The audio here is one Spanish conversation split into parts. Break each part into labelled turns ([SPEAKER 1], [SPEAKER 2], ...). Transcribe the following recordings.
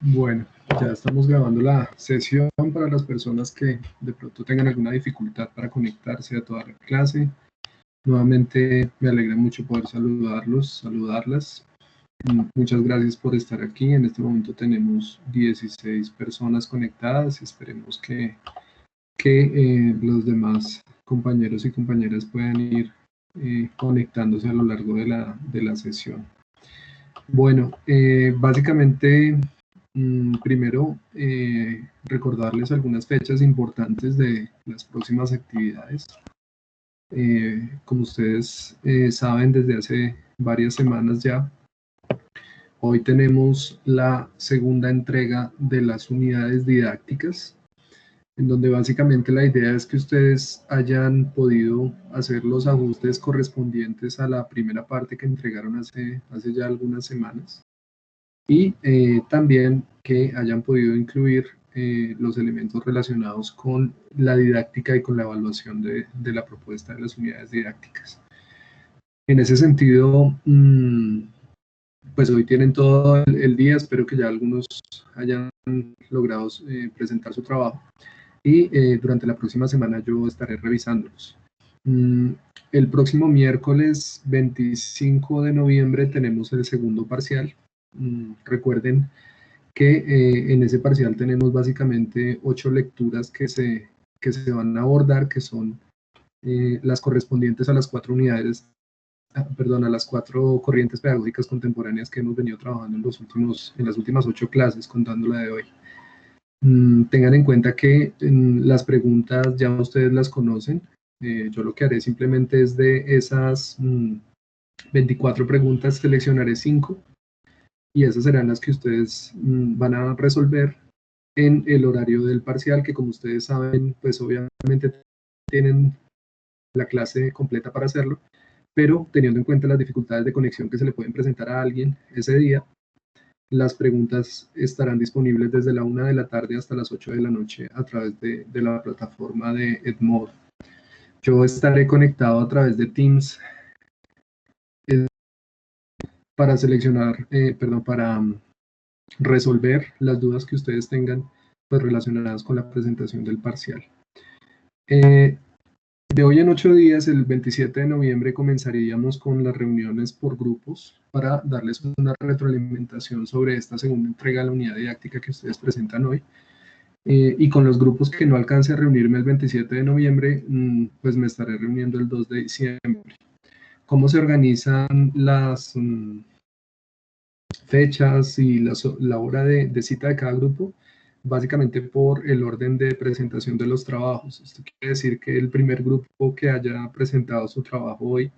[SPEAKER 1] Bueno, ya estamos grabando la sesión para las personas que de pronto tengan alguna dificultad para conectarse a toda la clase. Nuevamente me alegra mucho poder saludarlas. Muchas gracias por estar aquí. En este momento tenemos 16 personas conectadas y esperemos que los demás compañeros y compañeras puedan ir conectándose a lo largo de la sesión. Bueno, básicamente, primero, recordarles algunas fechas importantes de las próximas actividades. Como ustedes saben, desde hace varias semanas ya, hoy tenemos la segunda entrega de las unidades didácticas, en donde básicamente la idea es que ustedes hayan podido hacer los ajustes correspondientes a la primera parte que entregaron hace ya algunas semanas. Y también que hayan podido incluir los elementos relacionados con la didáctica y con la evaluación de la propuesta de las unidades didácticas. En ese sentido, pues hoy tienen todo el día, espero que ya algunos hayan logrado presentar su trabajo y durante la próxima semana yo estaré revisándolos. El próximo miércoles 25 de noviembre tenemos el segundo parcial. Recuerden que en ese parcial tenemos básicamente 8 lecturas que se van a abordar, que son las correspondientes a las 4 unidades, perdón, a las 4 corrientes pedagógicas contemporáneas que hemos venido trabajando en las últimas 8 clases, contando la de hoy. Tengan en cuenta que las preguntas ya ustedes las conocen. Yo lo que haré simplemente es de esas 24 preguntas seleccionaré 5 y esas serán las que ustedes van a resolver en el horario del parcial, que como ustedes saben, pues obviamente tienen la clase completa para hacerlo, pero teniendo en cuenta las dificultades de conexión que se le pueden presentar a alguien ese día, las preguntas estarán disponibles desde la 1 de la tarde hasta las 8 de la noche a través de la plataforma de Edmodo. Yo estaré conectado a través de Teams para seleccionar, para resolver las dudas que ustedes tengan pues, relacionadas con la presentación del parcial. De hoy en 8 días, el 27 de noviembre, comenzaríamos con las reuniones por grupos para darles una retroalimentación sobre esta segunda entrega de la unidad didáctica que ustedes presentan hoy. Y con los grupos que no alcance a reunirme el 27 de noviembre, pues me estaré reuniendo el 2 de diciembre. ¿Cómo se organizan las fechas y la hora de cita de cada grupo? Básicamente por el orden de presentación de los trabajos. Esto quiere decir que el primer grupo que haya presentado su trabajo hoy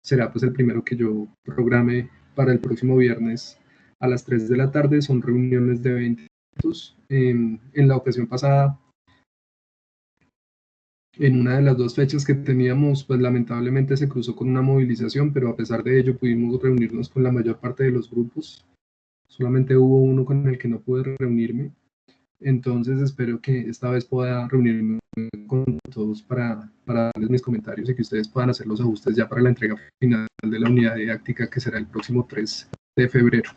[SPEAKER 1] será pues el primero que yo programe para el próximo viernes a las 3 de la tarde. Son reuniones de 20 minutos. En la ocasión pasada, en una de las 2 fechas que teníamos, pues lamentablemente se cruzó con una movilización, pero a pesar de ello pudimos reunirnos con la mayor parte de los grupos. Solamente hubo uno con el que no pude reunirme. Entonces espero que esta vez pueda reunirme con todos para darles mis comentarios y que ustedes puedan hacer los ajustes ya para la entrega final de la unidad didáctica, que será el próximo 3 de febrero.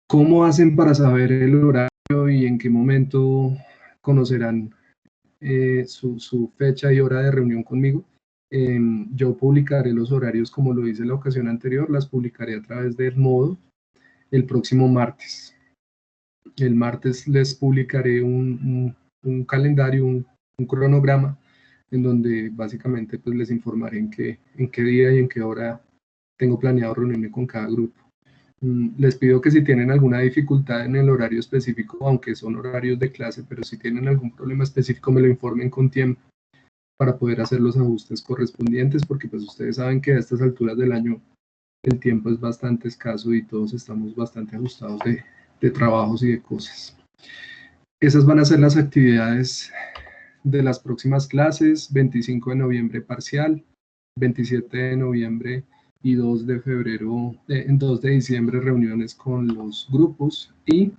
[SPEAKER 1] ¿Cómo hacen para saber el horario y en qué momento conocerán su fecha y hora de reunión conmigo? Yo publicaré los horarios como lo hice en la ocasión anterior, las publicaré a través de Edmodo el próximo martes. El martes les publicaré un calendario, un cronograma, en donde básicamente pues, les informaré en qué día y en qué hora tengo planeado reunirme con cada grupo. Les pido que si tienen alguna dificultad en el horario específico, aunque son horarios de clase, pero si tienen algún problema específico me lo informen con tiempo para poder hacer los ajustes correspondientes, porque pues ustedes saben que a estas alturas del año el tiempo es bastante escaso y todos estamos bastante ajustados de trabajos y de cosas. Esas van a ser las actividades de las próximas clases: 25 de noviembre parcial, 27 de noviembre y 2 de febrero, 2 de diciembre reuniones con los grupos, y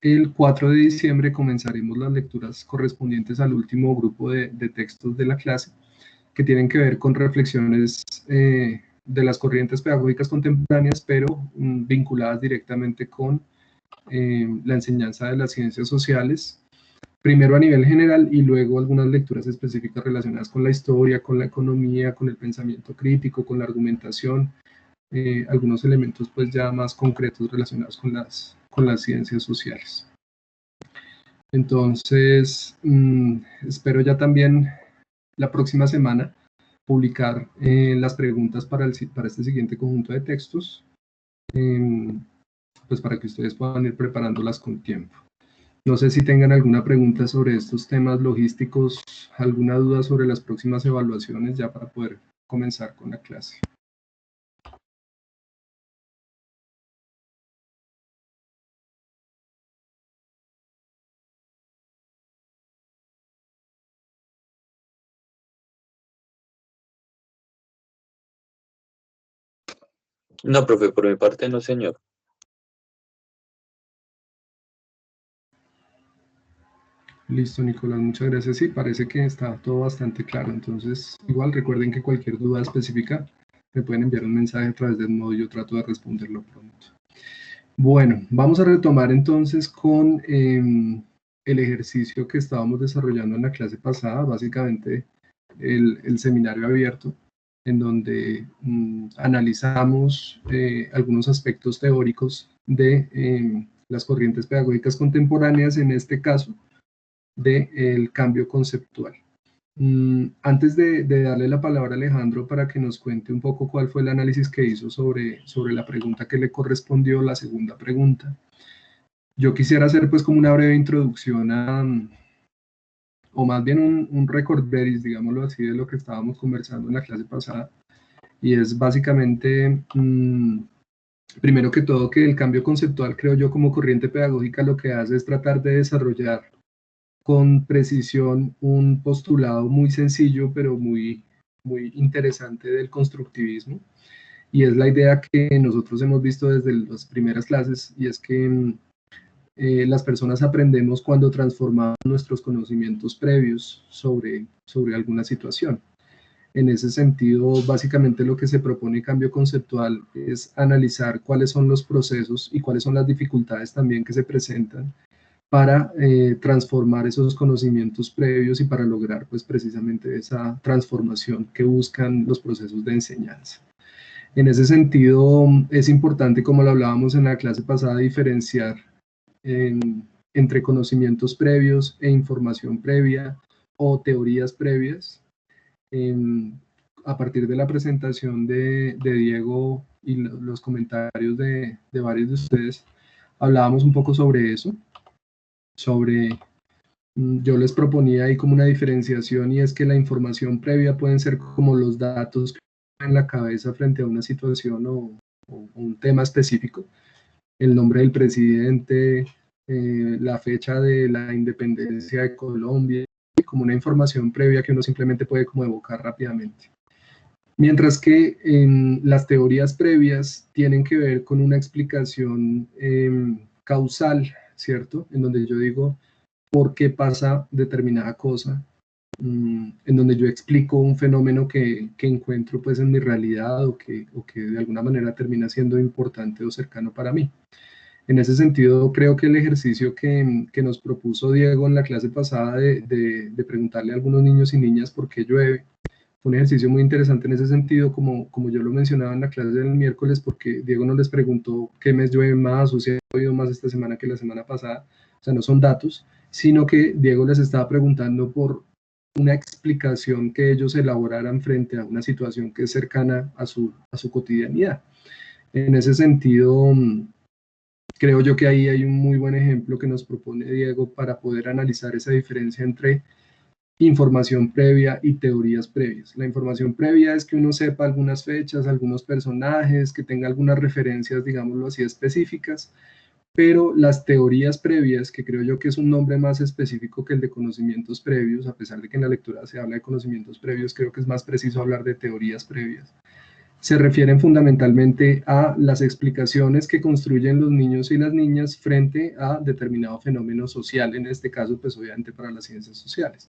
[SPEAKER 1] el 4 de diciembre comenzaremos las lecturas correspondientes al último grupo de textos de la clase, que tienen que ver con reflexiones de las corrientes pedagógicas contemporáneas, pero vinculadas directamente con la enseñanza de las ciencias sociales, primero a nivel general y luego algunas lecturas específicas relacionadas con la historia, con la economía, con el pensamiento crítico, con la argumentación, algunos elementos pues ya más concretos relacionados con las ciencias sociales. Entonces, espero ya también la próxima semana publicar las preguntas para este siguiente conjunto de textos, pues para que ustedes puedan ir preparándolas con tiempo. No sé si tengan alguna pregunta sobre estos temas logísticos, alguna duda sobre las próximas evaluaciones, ya para poder comenzar con la clase.
[SPEAKER 2] No, profe, por mi parte no, señor.
[SPEAKER 1] Listo, Nicolás, muchas gracias. Sí, parece que está todo bastante claro. Entonces, igual recuerden que cualquier duda específica me pueden enviar un mensaje a través del modo y yo trato de responderlo pronto. Bueno, vamos a retomar entonces con el ejercicio que estábamos desarrollando en la clase pasada, básicamente el seminario abierto, en donde analizamos algunos aspectos teóricos de las corrientes pedagógicas contemporáneas, en este caso, del cambio conceptual. Antes de darle la palabra a Alejandro para que nos cuente un poco cuál fue el análisis que hizo sobre la pregunta que le correspondió, la segunda pregunta, yo quisiera hacer pues como una breve introducción o más bien un record veris, digámoslo así, de lo que estábamos conversando en la clase pasada, y es básicamente, primero que todo, que el cambio conceptual, creo yo, como corriente pedagógica, lo que hace es tratar de desarrollar con precisión un postulado muy sencillo, pero muy interesante del constructivismo, y es la idea que nosotros hemos visto desde las primeras clases, y es que las personas aprendemos cuando transformamos nuestros conocimientos previos sobre alguna situación. En ese sentido, básicamente lo que se propone cambio conceptual es analizar cuáles son los procesos y cuáles son las dificultades también que se presentan para transformar esos conocimientos previos y para lograr pues precisamente esa transformación que buscan los procesos de enseñanza. En ese sentido, es importante, como lo hablábamos en la clase pasada, diferenciar entre conocimientos previos e información previa o teorías previas. A partir de la presentación de Diego y los comentarios de varios de ustedes, hablábamos un poco sobre eso, yo les proponía ahí como una diferenciación, y es que la información previa pueden ser como los datos que en la cabeza frente a una situación o un tema específico, el nombre del presidente, la fecha de la independencia de Colombia, como una información previa que uno simplemente puede como evocar rápidamente. Mientras que las teorías previas tienen que ver con una explicación causal, ¿cierto? En donde yo digo por qué pasa determinada cosa, en donde yo explico un fenómeno que encuentro pues en mi realidad o que de alguna manera termina siendo importante o cercano para mí. En ese sentido, creo que el ejercicio que nos propuso Diego en la clase pasada de preguntarle a algunos niños y niñas por qué llueve, fue un ejercicio muy interesante en ese sentido, como yo lo mencionaba en la clase del miércoles, porque Diego no les preguntó qué mes llueve más o si ha llovido más esta semana que la semana pasada, o sea, no son datos, sino que Diego les estaba preguntando por una explicación que ellos elaboraran frente a una situación que es cercana a su cotidianidad. En ese sentido, creo yo que ahí hay un muy buen ejemplo que nos propone Diego para poder analizar esa diferencia entre información previa y teorías previas. La información previa es que uno sepa algunas fechas, algunos personajes, que tenga algunas referencias, digámoslo así, específicas, pero las teorías previas, que creo yo que es un nombre más específico que el de conocimientos previos, a pesar de que en la lectura se habla de conocimientos previos, creo que es más preciso hablar de teorías previas. Se refieren fundamentalmente a las explicaciones que construyen los niños y las niñas frente a determinado fenómeno social, en este caso, pues obviamente para las ciencias sociales.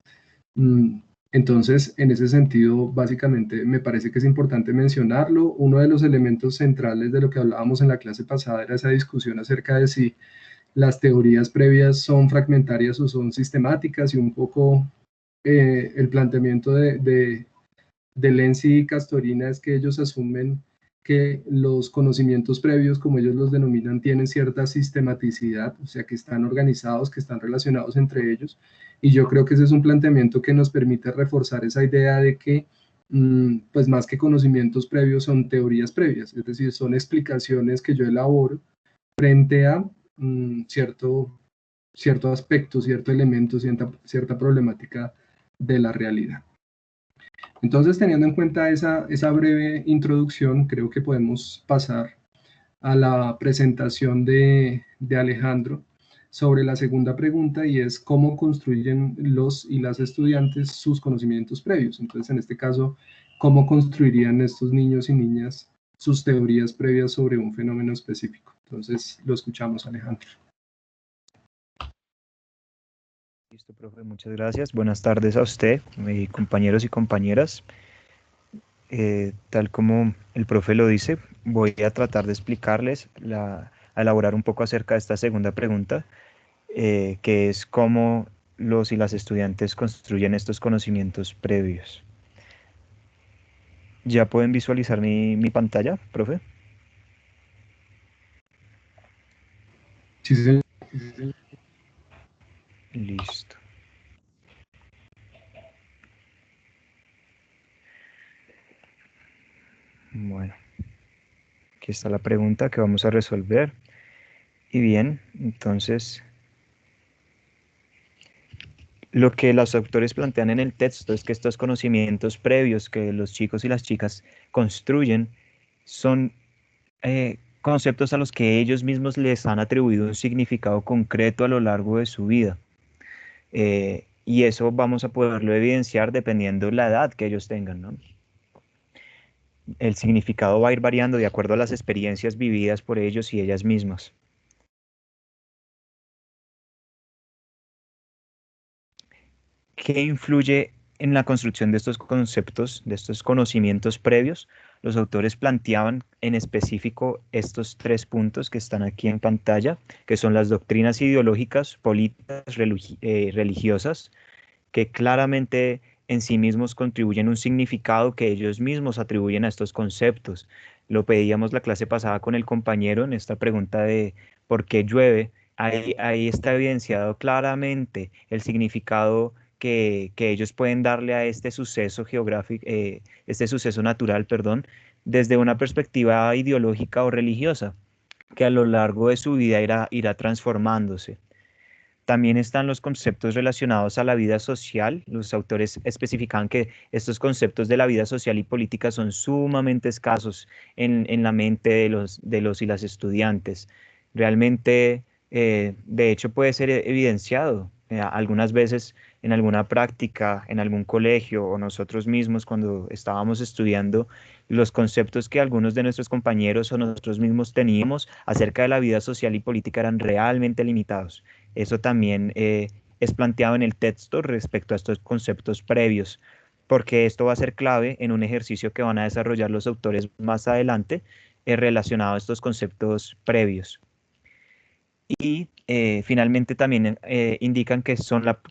[SPEAKER 1] Entonces, en ese sentido, básicamente me parece que es importante mencionarlo. Uno de los elementos centrales de lo que hablábamos en la clase pasada era esa discusión acerca de si las teorías previas son fragmentarias o son sistemáticas, y un poco el planteamiento de Lenzi y Castorina es que ellos asumen que los conocimientos previos, como ellos los denominan, tienen cierta sistematicidad, o sea, que están organizados, que están relacionados entre ellos, y yo creo que ese es un planteamiento que nos permite reforzar esa idea de que, pues más que conocimientos previos, son teorías previas, es decir, son explicaciones que yo elaboro frente a cierto aspecto, cierto elemento, cierta problemática de la realidad. Entonces, teniendo en cuenta esa breve introducción, creo que podemos pasar a la presentación de Alejandro sobre la segunda pregunta, y es cómo construyen los y las estudiantes sus conocimientos previos. Entonces, en este caso, ¿cómo construirían estos niños y niñas sus teorías previas sobre un fenómeno específico? Entonces, lo escuchamos, Alejandro.
[SPEAKER 3] Listo, profe, muchas gracias. Buenas tardes a usted, compañeros y compañeras. Tal como el profe lo dice, voy a tratar de explicarles, a elaborar un poco acerca de esta segunda pregunta, que es cómo los y las estudiantes construyen estos conocimientos previos. ¿Ya pueden visualizar mi pantalla, profe?
[SPEAKER 1] Sí, sí.
[SPEAKER 3] Listo. Bueno, aquí está la pregunta que vamos a resolver. Y bien, entonces, lo que los autores plantean en el texto es que estos conocimientos previos que los chicos y las chicas construyen son conceptos a los que ellos mismos les han atribuido un significado concreto a lo largo de su vida. Y eso vamos a poderlo evidenciar dependiendo la edad que ellos tengan, ¿no? El significado va a ir variando de acuerdo a las experiencias vividas por ellos y ellas mismas. ¿Qué influye en la construcción de estos conceptos, de estos conocimientos previos? Los autores planteaban en específico estos 3 puntos que están aquí en pantalla, que son las doctrinas ideológicas, políticas, religiosas, que claramente en sí mismos contribuyen un significado que ellos mismos atribuyen a estos conceptos. Lo pedíamos la clase pasada con el compañero en esta pregunta de ¿por qué llueve? Ahí está evidenciado claramente el significado que ellos pueden darle a este suceso geográfico, este suceso natural, perdón, desde una perspectiva ideológica o religiosa, que a lo largo de su vida irá transformándose. También están los conceptos relacionados a la vida social. Los autores especifican que estos conceptos de la vida social y política son sumamente escasos en la mente de los y las estudiantes. Realmente, de hecho, puede ser evidenciado algunas veces en alguna práctica, en algún colegio o nosotros mismos cuando estábamos estudiando, los conceptos que algunos de nuestros compañeros o nosotros mismos teníamos acerca de la vida social y política eran realmente limitados. Eso también es planteado en el texto respecto a estos conceptos previos, porque esto va a ser clave en un ejercicio que van a desarrollar los autores más adelante relacionado a estos conceptos previos. Y finalmente también indican que,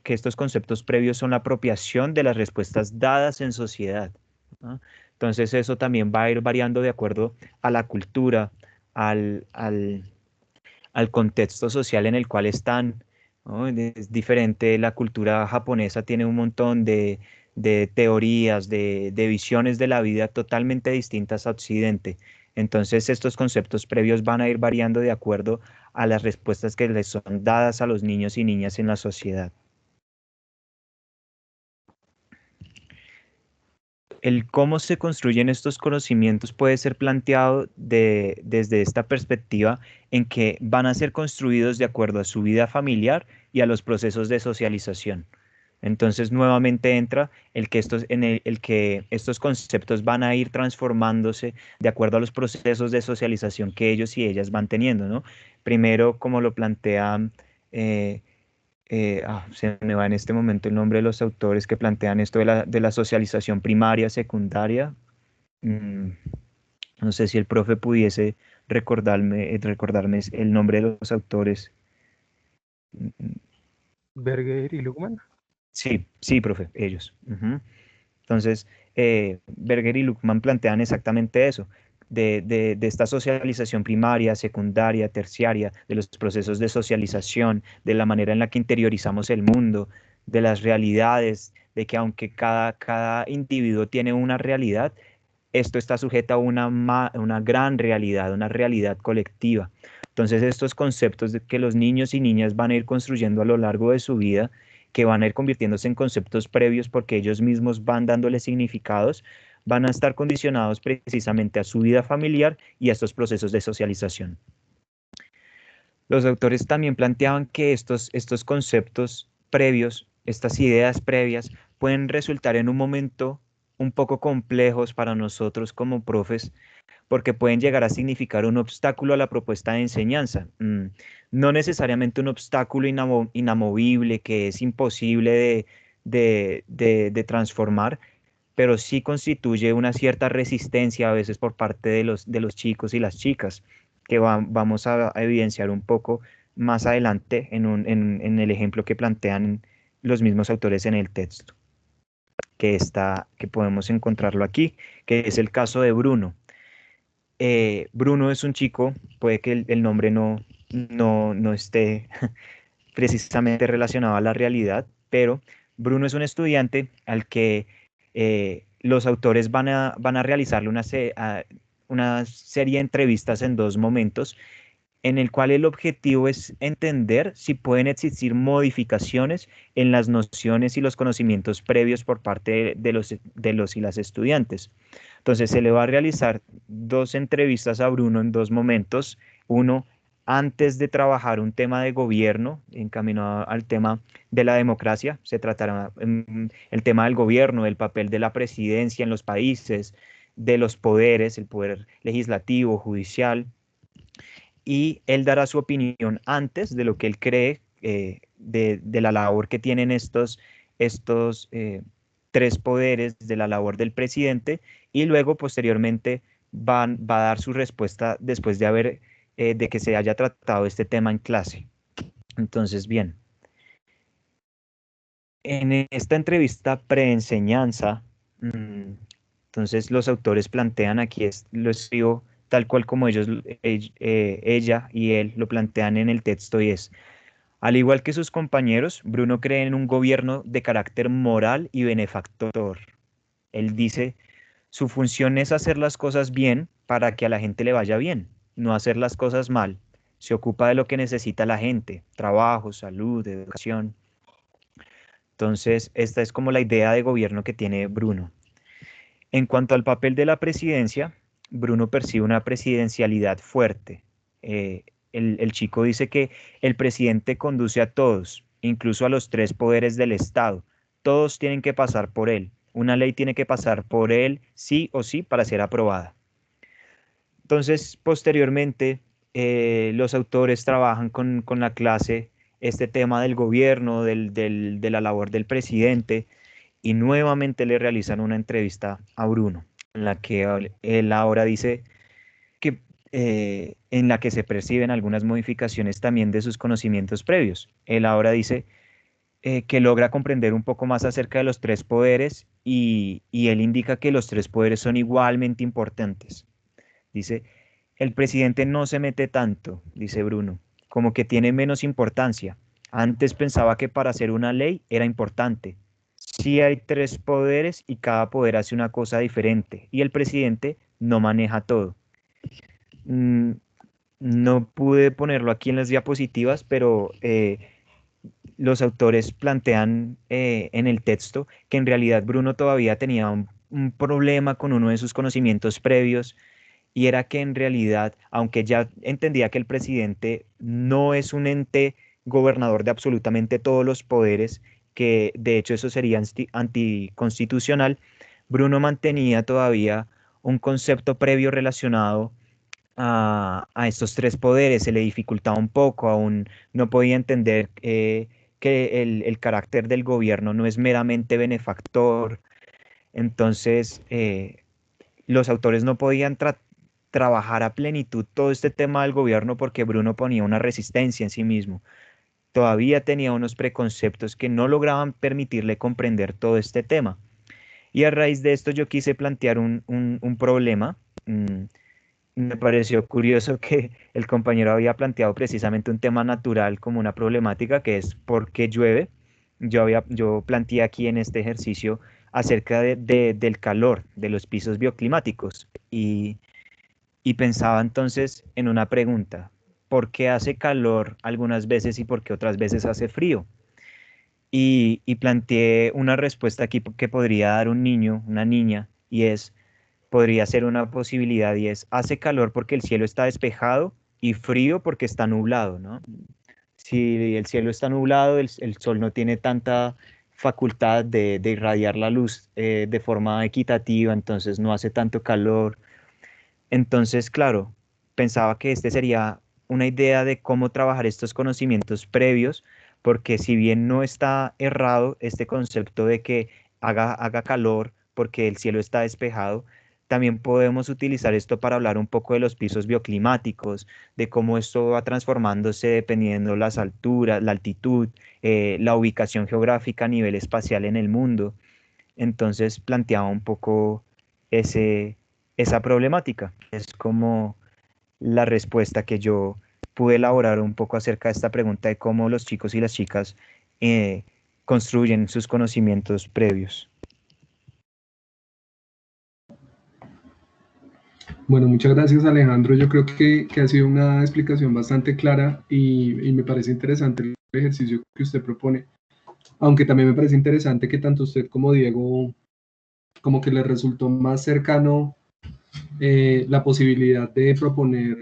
[SPEAKER 3] que estos conceptos previos son la apropiación de las respuestas dadas en sociedad, ¿no? Entonces eso también va a ir variando de acuerdo a la cultura, al contexto social en el cual están, ¿no? Es diferente, la cultura japonesa tiene un montón de teorías, de visiones de la vida totalmente distintas a Occidente. Entonces estos conceptos previos van a ir variando de acuerdo a las respuestas que les son dadas a los niños y niñas en la sociedad. El cómo se construyen estos conocimientos puede ser planteado desde esta perspectiva en que van a ser construidos de acuerdo a su vida familiar y a los procesos de socialización. Entonces nuevamente entra el que estos conceptos van a ir transformándose de acuerdo a los procesos de socialización que ellos y ellas van teniendo, ¿no? Primero, como lo plantea se me va en este momento el nombre de los autores que plantean esto de la socialización primaria, secundaria. Mm, no sé si el profe pudiese recordarme el nombre de los autores.
[SPEAKER 4] Berger y Luckmann.
[SPEAKER 3] Sí, sí, profe, ellos. Ujú. Entonces, Berger y Luckmann plantean exactamente eso, de esta socialización primaria, secundaria, terciaria, de los procesos de socialización, de la manera en la que interiorizamos el mundo, de las realidades, de que aunque cada individuo tiene una realidad, esto está sujeto a una gran realidad, una realidad colectiva. Entonces, estos conceptos de que los niños y niñas van a ir construyendo a lo largo de su vida, que van a ir convirtiéndose en conceptos previos porque ellos mismos van dándole significados, van a estar condicionados precisamente a su vida familiar y a estos procesos de socialización. Los autores también planteaban que estos conceptos previos, estas ideas previas, pueden resultar en un momento un poco complejos para nosotros como profes, porque pueden llegar a significar un obstáculo a la propuesta de enseñanza. No necesariamente un obstáculo inamovible que es imposible de transformar, pero sí constituye una cierta resistencia a veces por parte de los chicos y las chicas, que vamos a evidenciar un poco más adelante en el ejemplo que plantean los mismos autores en el texto, que podemos encontrarlo aquí, que es el caso de Bruno. Bruno es un chico, puede que el nombre no esté precisamente relacionado a la realidad, pero Bruno es un estudiante al que los autores van a realizarle una serie de entrevistas en dos momentos, en el cual el objetivo es entender si pueden existir modificaciones en las nociones y los conocimientos previos por parte de los y las estudiantes. Entonces se le va a realizar dos entrevistas a Bruno en dos momentos. Uno antes de trabajar un tema de gobierno, encaminado al tema de la democracia, se tratará el tema del gobierno, del papel de la presidencia en los países, de los poderes, el poder legislativo, judicial, y él dará su opinión antes de lo que él cree de la labor que tienen estos tres poderes, de la labor del presidente, y luego posteriormente va a dar su respuesta después de que se haya tratado este tema en clase. Entonces, bien, en esta entrevista preenseñanza, entonces los autores plantean aquí, lo escribo tal cual como ella y él lo plantean en el texto y es, al igual que sus compañeros, Bruno cree en un gobierno de carácter moral y benefactor. Él dice, su función es hacer las cosas bien para que a la gente le vaya bien, no hacer las cosas mal. Se ocupa de lo que necesita la gente, trabajo, salud, educación. Entonces, esta es como la idea de gobierno que tiene Bruno. En cuanto al papel de la presidencia, Bruno percibe una presidencialidad fuerte. El chico dice que el presidente conduce a todos, incluso a los tres poderes del Estado. Todos tienen que pasar por él. Una ley tiene que pasar por él sí o sí para ser aprobada. Entonces, posteriormente, los autores trabajan con la clase este tema del gobierno, de la labor del presidente, y nuevamente le realizan una entrevista a Bruno, en la que él ahora dice que en la que se perciben algunas modificaciones también de sus conocimientos previos. Él ahora dice que logra comprender un poco más acerca de los tres poderes y él indica que los tres poderes son igualmente importantes. Dice, el presidente no se mete tanto, dice Bruno, como que tiene menos importancia. Antes pensaba que para hacer una ley era importante. Sí hay tres poderes y cada poder hace una cosa diferente y el presidente no maneja todo. Mm, no pude ponerlo aquí en las diapositivas, pero los autores plantean en el texto que en realidad Bruno todavía tenía un problema con uno de sus conocimientos previos y era que en realidad, aunque ya entendía que el presidente no es un ente gobernador de absolutamente todos los poderes, que de hecho eso sería anticonstitucional, Bruno mantenía todavía un concepto previo relacionado a estos tres poderes, se le dificultaba un poco, aún no podía entender que el carácter del gobierno no es meramente benefactor. Entonces, los autores no podían trabajar a plenitud todo este tema del gobierno porque Bruno ponía una resistencia en sí mismo. todavía tenía unos preconceptos que no lograban permitirle comprender todo este tema. Y a raíz de esto yo quise plantear un problema. Me pareció curioso que el compañero había planteado precisamente un tema natural como una problemática, que es ¿por qué llueve? Yo planteé aquí en este ejercicio acerca del calor, de los pisos bioclimáticos, y pensaba entonces en una pregunta: ¿por qué hace calor algunas veces y por qué otras veces hace frío? Y planteé una respuesta aquí que podría dar un niño, una niña, y es, podría ser una posibilidad, y es, hace calor porque el cielo está despejado y frío porque está nublado, ¿no? Si el cielo está nublado, el sol no tiene tanta facultad de irradiar la luz de forma equitativa, entonces no hace tanto calor. Entonces, claro, pensaba que este sería una idea de cómo trabajar estos conocimientos previos, porque si bien no está errado este concepto de que haga calor porque el cielo está despejado, también podemos utilizar esto para hablar un poco de los pisos bioclimáticos, de cómo esto va transformándose dependiendo las alturas, la altitud, la ubicación geográfica a nivel espacial en el mundo. Entonces planteaba un poco ese, esa problemática. Es como la respuesta que yo pude elaborar un poco acerca de esta pregunta de cómo los chicos y las chicas eh, construyen sus conocimientos previos.
[SPEAKER 1] Bueno, muchas gracias Alejandro. Yo creo que ha sido una explicación bastante clara y me parece interesante el ejercicio que usted propone, aunque también me parece interesante que tanto usted como Diego como que les resultó más cercano la posibilidad de proponer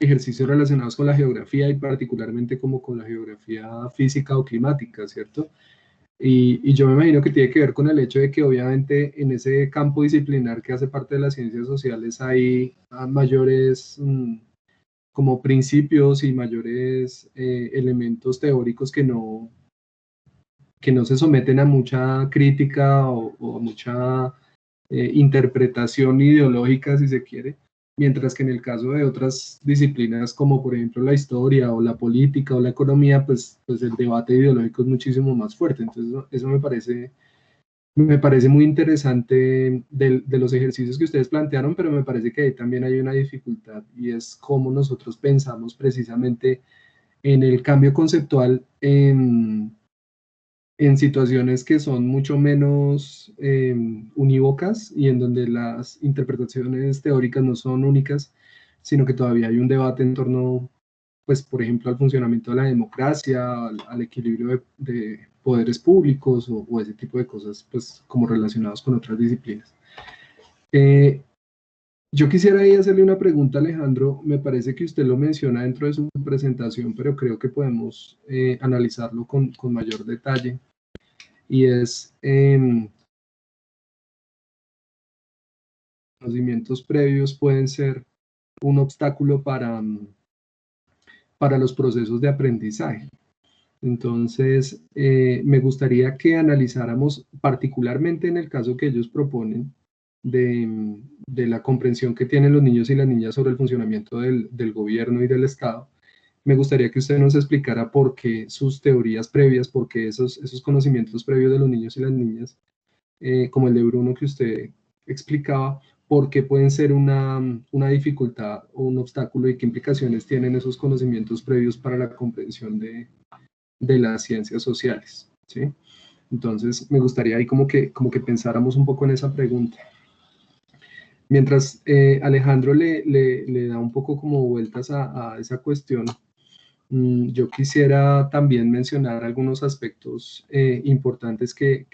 [SPEAKER 1] ejercicios relacionados con la geografía y particularmente como con la geografía física o climática, ¿cierto? Y yo me imagino que tiene que ver con el hecho de que obviamente en ese campo disciplinar que hace parte de las ciencias sociales hay mayores como principios y mayores elementos teóricos que no se someten a mucha crítica o a mucha interpretación ideológica, si se quiere, mientras que en el caso de otras disciplinas como por ejemplo la historia o la política o la economía, pues el debate ideológico es muchísimo más fuerte. Entonces eso me parece muy interesante de los ejercicios que ustedes plantearon, pero me parece que ahí también hay una dificultad y es cómo nosotros pensamos precisamente en el cambio conceptual en situaciones que son mucho menos unívocas y en donde las interpretaciones teóricas no son únicas, sino que todavía hay un debate en torno, pues, por ejemplo, al funcionamiento de la democracia, al equilibrio de poderes públicos o ese tipo de cosas, pues, como relacionados con otras disciplinas. Yo quisiera ahí hacerle una pregunta a Alejandro. Me parece que usted lo menciona dentro de su presentación, pero creo que podemos analizarlo con mayor detalle y es conocimientos previos pueden ser un obstáculo para los procesos de aprendizaje. Entonces, me gustaría que analizáramos particularmente en el caso que ellos proponen de la comprensión que tienen los niños y las niñas sobre el funcionamiento del gobierno y del Estado. Me gustaría que usted nos explicara por qué sus teorías previas, por qué esos conocimientos previos de los niños y las niñas como el de Bruno que usted explicaba, por qué pueden ser una dificultad o un obstáculo y qué implicaciones tienen esos conocimientos previos para la comprensión de las ciencias sociales, ¿sí? Entonces, me gustaría ahí como que pensáramos un poco en esa pregunta. Mientras Alejandro le da un poco como vueltas a esa cuestión, yo quisiera también mencionar algunos aspectos importantes que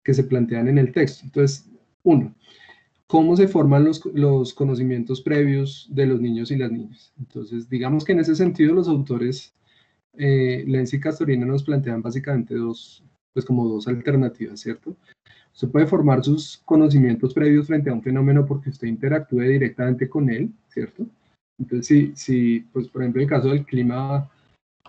[SPEAKER 1] se plantean en el texto. Entonces, uno, ¿cómo se forman los conocimientos previos de los niños y las niñas? Entonces, digamos que en ese sentido los autores, Lenz y Castorina, nos plantean básicamente pues como dos alternativas, ¿cierto? Usted puede formar sus conocimientos previos frente a un fenómeno porque usted interactúe directamente con él, ¿cierto? Entonces, si pues por ejemplo, en el caso del clima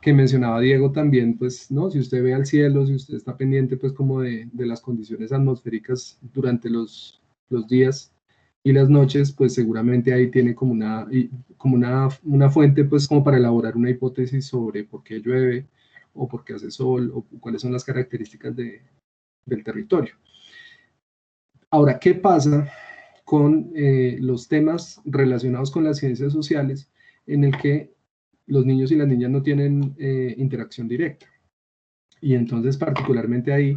[SPEAKER 1] que mencionaba Diego también, pues, ¿no? Si usted ve al cielo, si usted está pendiente, pues, como de las condiciones atmosféricas durante los días y las noches, pues seguramente ahí tiene como una fuente, pues como para elaborar una hipótesis sobre por qué llueve, o por qué hace sol, o cuáles son las características del territorio. Ahora, ¿qué pasa con los temas relacionados con las ciencias sociales en el que los niños y las niñas no tienen interacción directa? Y entonces, particularmente ahí,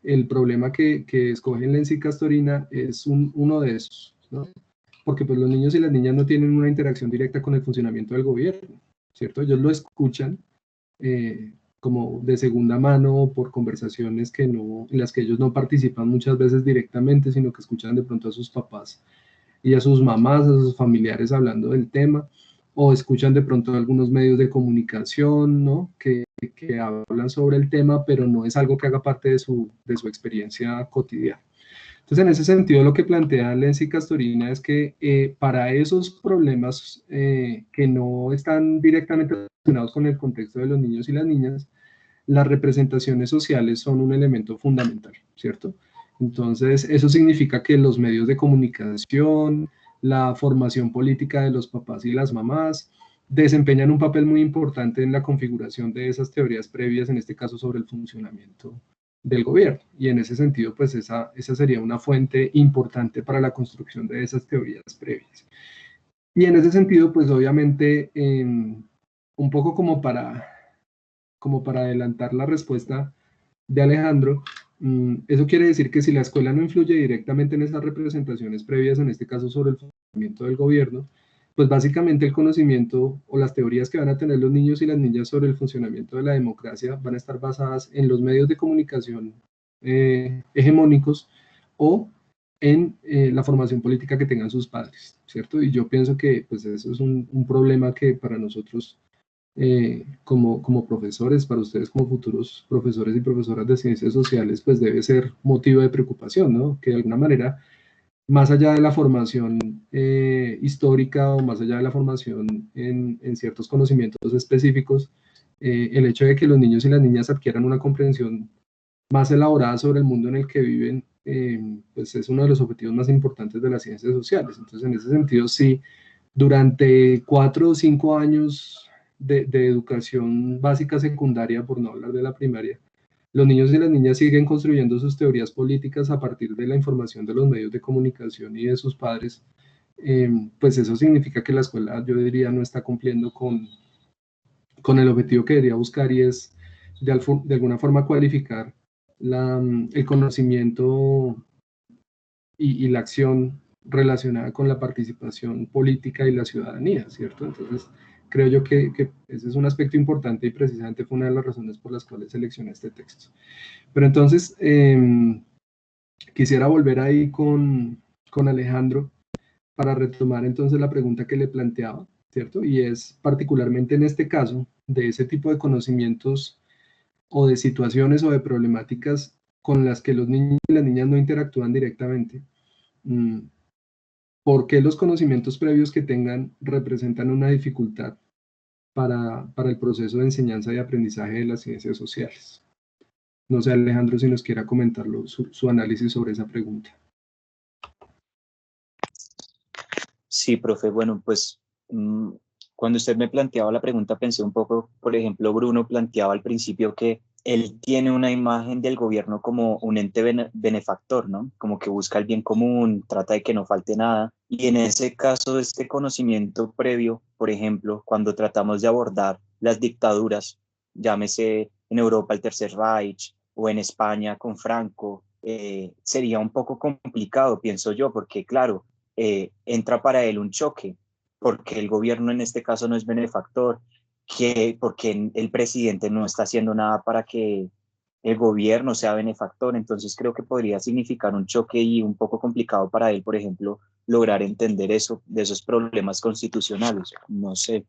[SPEAKER 1] el problema que escogen Lenz y Castorina es uno de esos, ¿no? Porque pues los niños y las niñas no tienen una interacción directa con el funcionamiento del gobierno, ¿cierto? Ellos lo escuchan como de segunda mano por conversaciones en las que ellos no participan muchas veces directamente, sino que escuchan de pronto a sus papás y a sus mamás, a sus familiares hablando del tema, o escuchan de pronto algunos medios de comunicación, ¿no? Que hablan sobre el tema, pero no es algo que haga parte de su experiencia cotidiana. Entonces, en ese sentido, lo que plantea Lenz y Castorina es que para esos problemas que no están directamente relacionados con el contexto de los niños y las niñas, las representaciones sociales son un elemento fundamental, ¿cierto? Entonces, eso significa que los medios de comunicación, la formación política de los papás y las mamás, desempeñan un papel muy importante en la configuración de esas teorías previas, en este caso sobre el funcionamiento del gobierno. Y en ese sentido, pues esa sería una fuente importante para la construcción de esas teorías previas. Y en ese sentido, pues obviamente, un poco como para adelantar la respuesta de Alejandro, eso quiere decir que si la escuela no influye directamente en esas representaciones previas, en este caso sobre el funcionamiento del gobierno, pues básicamente el conocimiento o las teorías que van a tener los niños y las niñas sobre el funcionamiento de la democracia van a estar basadas en los medios de comunicación hegemónicos o en la formación política que tengan sus padres, ¿cierto? Y yo pienso que pues eso es un problema que para nosotros como profesores, para ustedes como futuros profesores y profesoras de ciencias sociales, pues debe ser motivo de preocupación, ¿no? Que de alguna manera, más allá de la formación histórica o más allá de la formación en ciertos conocimientos específicos, el hecho de que los niños y las niñas adquieran una comprensión más elaborada sobre el mundo en el que viven, pues es uno de los objetivos más importantes de las ciencias sociales. Entonces, en ese sentido, sí, durante 4 o 5 años de educación básica secundaria, por no hablar de la primaria, los niños y las niñas siguen construyendo sus teorías políticas a partir de la información de los medios de comunicación y de sus padres. Pues eso significa que la escuela, yo diría, no está cumpliendo con el objetivo que debería buscar, y es de alguna forma cualificar el conocimiento y la acción relacionada con la participación política y la ciudadanía, ¿cierto? Entonces, creo yo que ese es un aspecto importante y precisamente fue una de las razones por las cuales seleccioné este texto. Pero entonces, quisiera volver ahí con Alejandro para retomar entonces la pregunta que le planteaba, ¿cierto? Y es particularmente en este caso de ese tipo de conocimientos o de situaciones o de problemáticas con las que los niños y las niñas no interactúan directamente. ¿Por qué los conocimientos previos que tengan representan una dificultad para el proceso de enseñanza y aprendizaje de las ciencias sociales? No sé, Alejandro, si nos quiera comentarlo, su análisis sobre esa pregunta.
[SPEAKER 3] Sí, profe, bueno, pues cuando usted me planteaba la pregunta pensé un poco, por ejemplo, Bruno planteaba al principio que él tiene una imagen del gobierno como un ente benefactor, ¿no? Como que busca el bien común, trata de que no falte nada. Y en ese caso, este conocimiento previo, por ejemplo, cuando tratamos de abordar las dictaduras, llámese en Europa el Tercer Reich o en España con Franco, sería un poco complicado, pienso yo, porque claro, entra para él un choque, porque el gobierno en este caso no es benefactor, porque el presidente no está haciendo nada para que el gobierno sea benefactor. Entonces creo que podría significar un choque y un poco complicado para él, por ejemplo, lograr entender eso, de esos problemas constitucionales. No sé.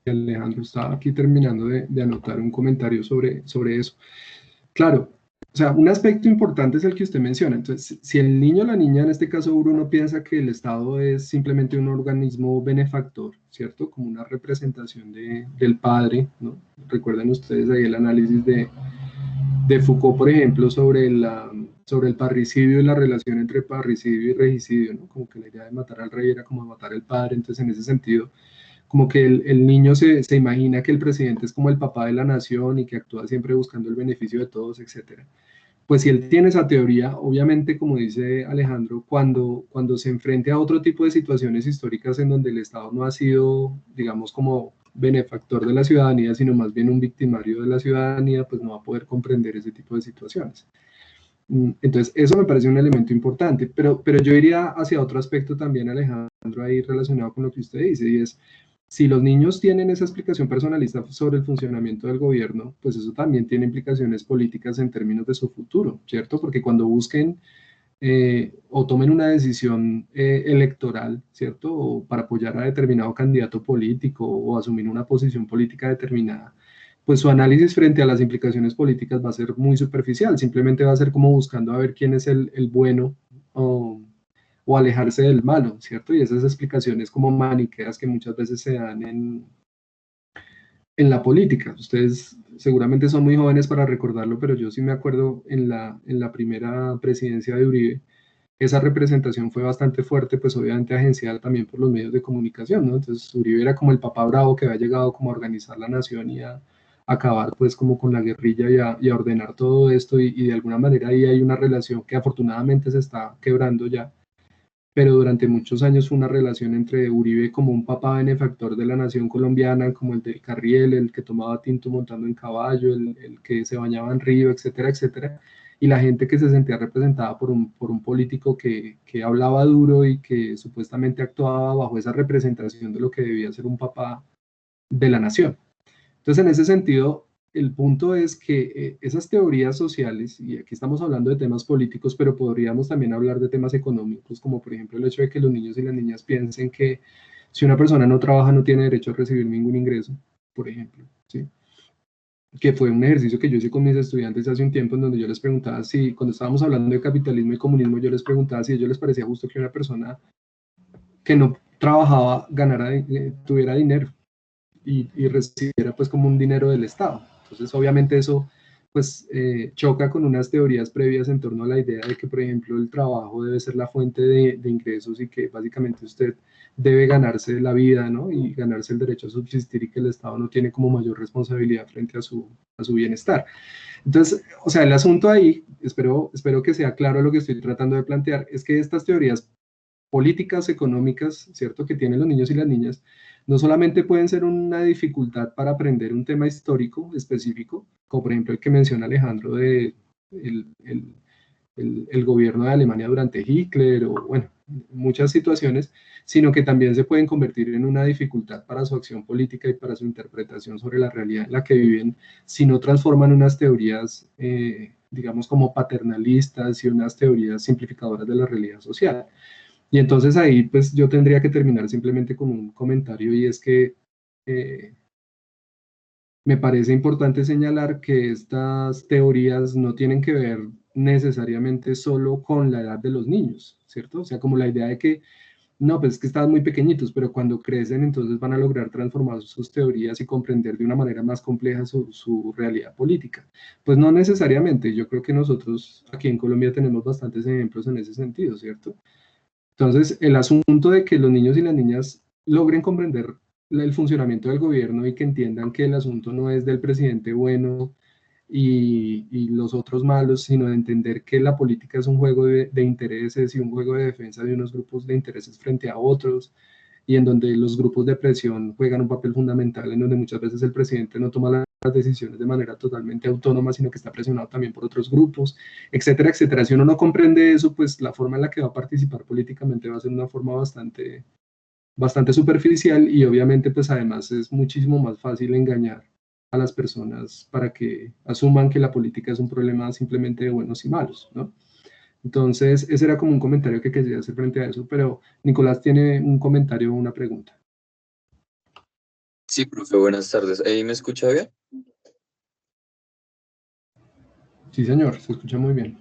[SPEAKER 1] Alejandro estaba aquí terminando de anotar un comentario sobre eso. Claro, o sea, un aspecto importante es el que usted menciona. Entonces, si el niño o la niña, en este caso Bruno, piensa que el Estado es simplemente un organismo benefactor, ¿cierto? Como una representación del padre, ¿no? Recuerden ustedes ahí el análisis de Foucault, por ejemplo, sobre el parricidio y la relación entre parricidio y regicidio, ¿no? Como que la idea de matar al rey era como matar al padre. Entonces, en ese sentido, como que el niño se imagina que el presidente es como el papá de la nación y que actúa siempre buscando el beneficio de todos, etcétera. Pues si él tiene esa teoría, obviamente, como dice Alejandro, cuando se enfrente a otro tipo de situaciones históricas en donde el Estado no ha sido, digamos, como benefactor de la ciudadanía, sino más bien un victimario de la ciudadanía, pues no va a poder comprender ese tipo de situaciones. Entonces, eso me parece un elemento importante, pero yo iría hacia otro aspecto también, Alejandro, ahí relacionado con lo que usted dice, y es, si los niños tienen esa explicación personalista sobre el funcionamiento del gobierno, pues eso también tiene implicaciones políticas en términos de su futuro, ¿cierto? Porque cuando busquen o tomen una decisión electoral, ¿cierto? O para apoyar a determinado candidato político o asumir una posición política determinada, pues su análisis frente a las implicaciones políticas va a ser muy superficial, simplemente va a ser como buscando a ver quién es el bueno o alejarse del malo, ¿cierto? Y esas explicaciones como maniqueas que muchas veces se dan en la política. Ustedes seguramente son muy jóvenes para recordarlo, pero yo sí me acuerdo en la primera presidencia de Uribe, esa representación fue bastante fuerte, pues obviamente agenciada también por los medios de comunicación, ¿no? Entonces Uribe era como el papá bravo que había llegado como a organizar la nación y a acabar pues como con la guerrilla y a ordenar todo esto y de alguna manera ahí hay una relación que afortunadamente se está quebrando ya, pero durante muchos años fue una relación entre Uribe como un papá benefactor de la nación colombiana, como el del Carriel, el que tomaba tinto montando en caballo, el que se bañaba en río, etcétera, etcétera, y la gente que se sentía representada por un político que hablaba duro y que supuestamente actuaba bajo esa representación de lo que debía ser un papá de la nación. Entonces, en ese sentido, el punto es que esas teorías sociales, y aquí estamos hablando de temas políticos, pero podríamos también hablar de temas económicos, como por ejemplo el hecho de que los niños y las niñas piensen que si una persona no trabaja no tiene derecho a recibir ningún ingreso, por ejemplo, ¿sí? Que fue un ejercicio que yo hice con mis estudiantes hace un tiempo en donde yo les preguntaba si, cuando estábamos hablando de capitalismo y comunismo, yo les preguntaba si a ellos les parecía justo que una persona que no trabajaba tuviera dinero y recibiera pues como un dinero del Estado. Entonces obviamente eso pues choca con unas teorías previas en torno a la idea de que por ejemplo el trabajo debe ser la fuente de ingresos y que básicamente usted debe ganarse la vida, ¿no? Y ganarse el derecho a subsistir y que el Estado no tiene como mayor responsabilidad frente a su bienestar. Entonces, o sea, el asunto ahí, espero que sea claro lo que estoy tratando de plantear, es que estas teorías políticas económicas, ¿cierto?, que tienen los niños y las niñas, no solamente pueden ser una dificultad para aprender un tema histórico específico, como por ejemplo el que menciona Alejandro de el gobierno de Alemania durante Hitler o bueno, muchas situaciones, sino que también se pueden convertir en una dificultad para su acción política y para su interpretación sobre la realidad en la que viven si no transforman unas teorías, digamos, como paternalistas y unas teorías simplificadoras de la realidad social. Y entonces ahí pues yo tendría que terminar simplemente con un comentario y es que eh, me parece importante señalar que estas teorías no tienen que ver necesariamente solo con la edad de los niños, ¿cierto? O sea, como la idea de que, no, pues es que están muy pequeñitos, pero cuando crecen entonces van a lograr transformar sus teorías y comprender de una manera más compleja su realidad política. Pues no necesariamente, yo creo que nosotros aquí en Colombia tenemos bastantes ejemplos en ese sentido, ¿cierto? Entonces, el asunto de que los niños y las niñas logren comprender el funcionamiento del gobierno y que entiendan que el asunto no es del presidente bueno y los otros malos, sino de entender que la política es un juego de intereses y un juego de defensa de unos grupos de intereses frente a otros, y en donde los grupos de presión juegan un papel fundamental, en donde muchas veces el presidente no toma las decisiones de manera totalmente autónoma, sino que está presionado también por otros grupos, etcétera, etcétera. Si uno no comprende eso, pues la forma en la que va a participar políticamente va a ser una forma bastante superficial y obviamente pues además es muchísimo más fácil engañar a las personas para que asuman que la política es un problema simplemente de buenos y malos, ¿no? Entonces, ese era como un comentario que quería hacer frente a eso, pero Nicolás tiene un comentario o una pregunta.
[SPEAKER 2] Sí, profe, buenas tardes. ¿Ahí me escucha bien?
[SPEAKER 1] Sí, señor, se escucha muy bien.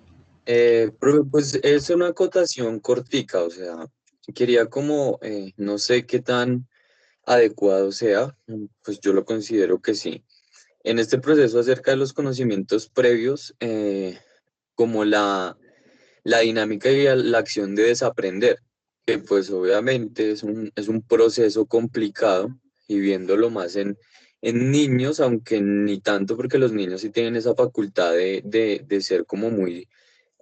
[SPEAKER 2] Profe, pues es una acotación cortica, o sea, quería como, no sé qué tan adecuado sea, pues yo lo considero que sí. En este proceso acerca de los conocimientos previos, como la dinámica y la acción de desaprender, que pues obviamente es un proceso complicado y viéndolo más en niños, aunque ni tanto porque los niños sí tienen esa facultad de ser como muy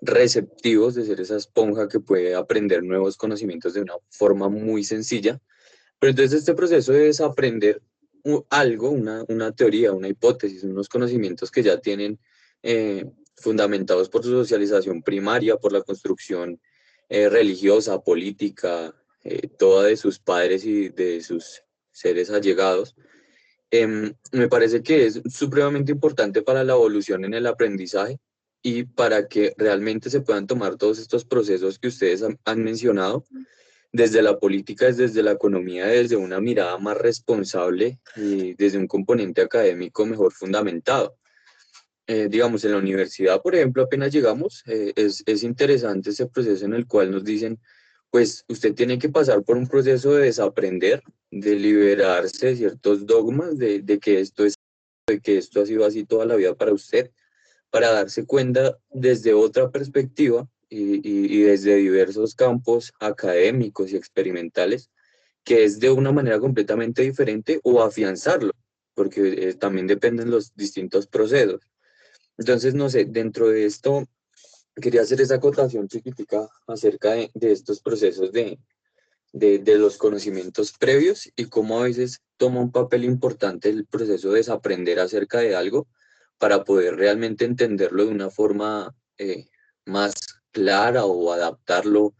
[SPEAKER 2] receptivos, de ser esa esponja que puede aprender nuevos conocimientos de una forma muy sencilla. Pero entonces este proceso de desaprender algo, una teoría, una hipótesis, unos conocimientos que ya tienen fundamentados por su socialización primaria, por la construcción religiosa, política, toda de sus padres y de sus seres allegados, me parece que es supremamente importante para la evolución en el aprendizaje y para que realmente se puedan tomar todos estos procesos que ustedes han mencionado desde la política, desde la economía, desde una mirada más responsable y desde un componente académico mejor fundamentado. Digamos, en la universidad, por ejemplo, apenas llegamos, es interesante ese proceso en el cual nos dicen, pues usted tiene que pasar por un proceso de desaprender, de liberarse de ciertos dogmas, de que esto es, de que esto ha sido así toda la vida para usted, para darse cuenta desde otra perspectiva y desde diversos campos académicos y experimentales, que es de una manera completamente diferente o afianzarlo, porque también dependen los distintos procesos. Entonces, no sé, dentro de esto quería hacer esa acotación chiquitica acerca de estos procesos de los conocimientos previos y cómo a veces toma un papel importante el proceso de desaprender acerca de algo para poder realmente entenderlo de una forma más clara o adaptarlo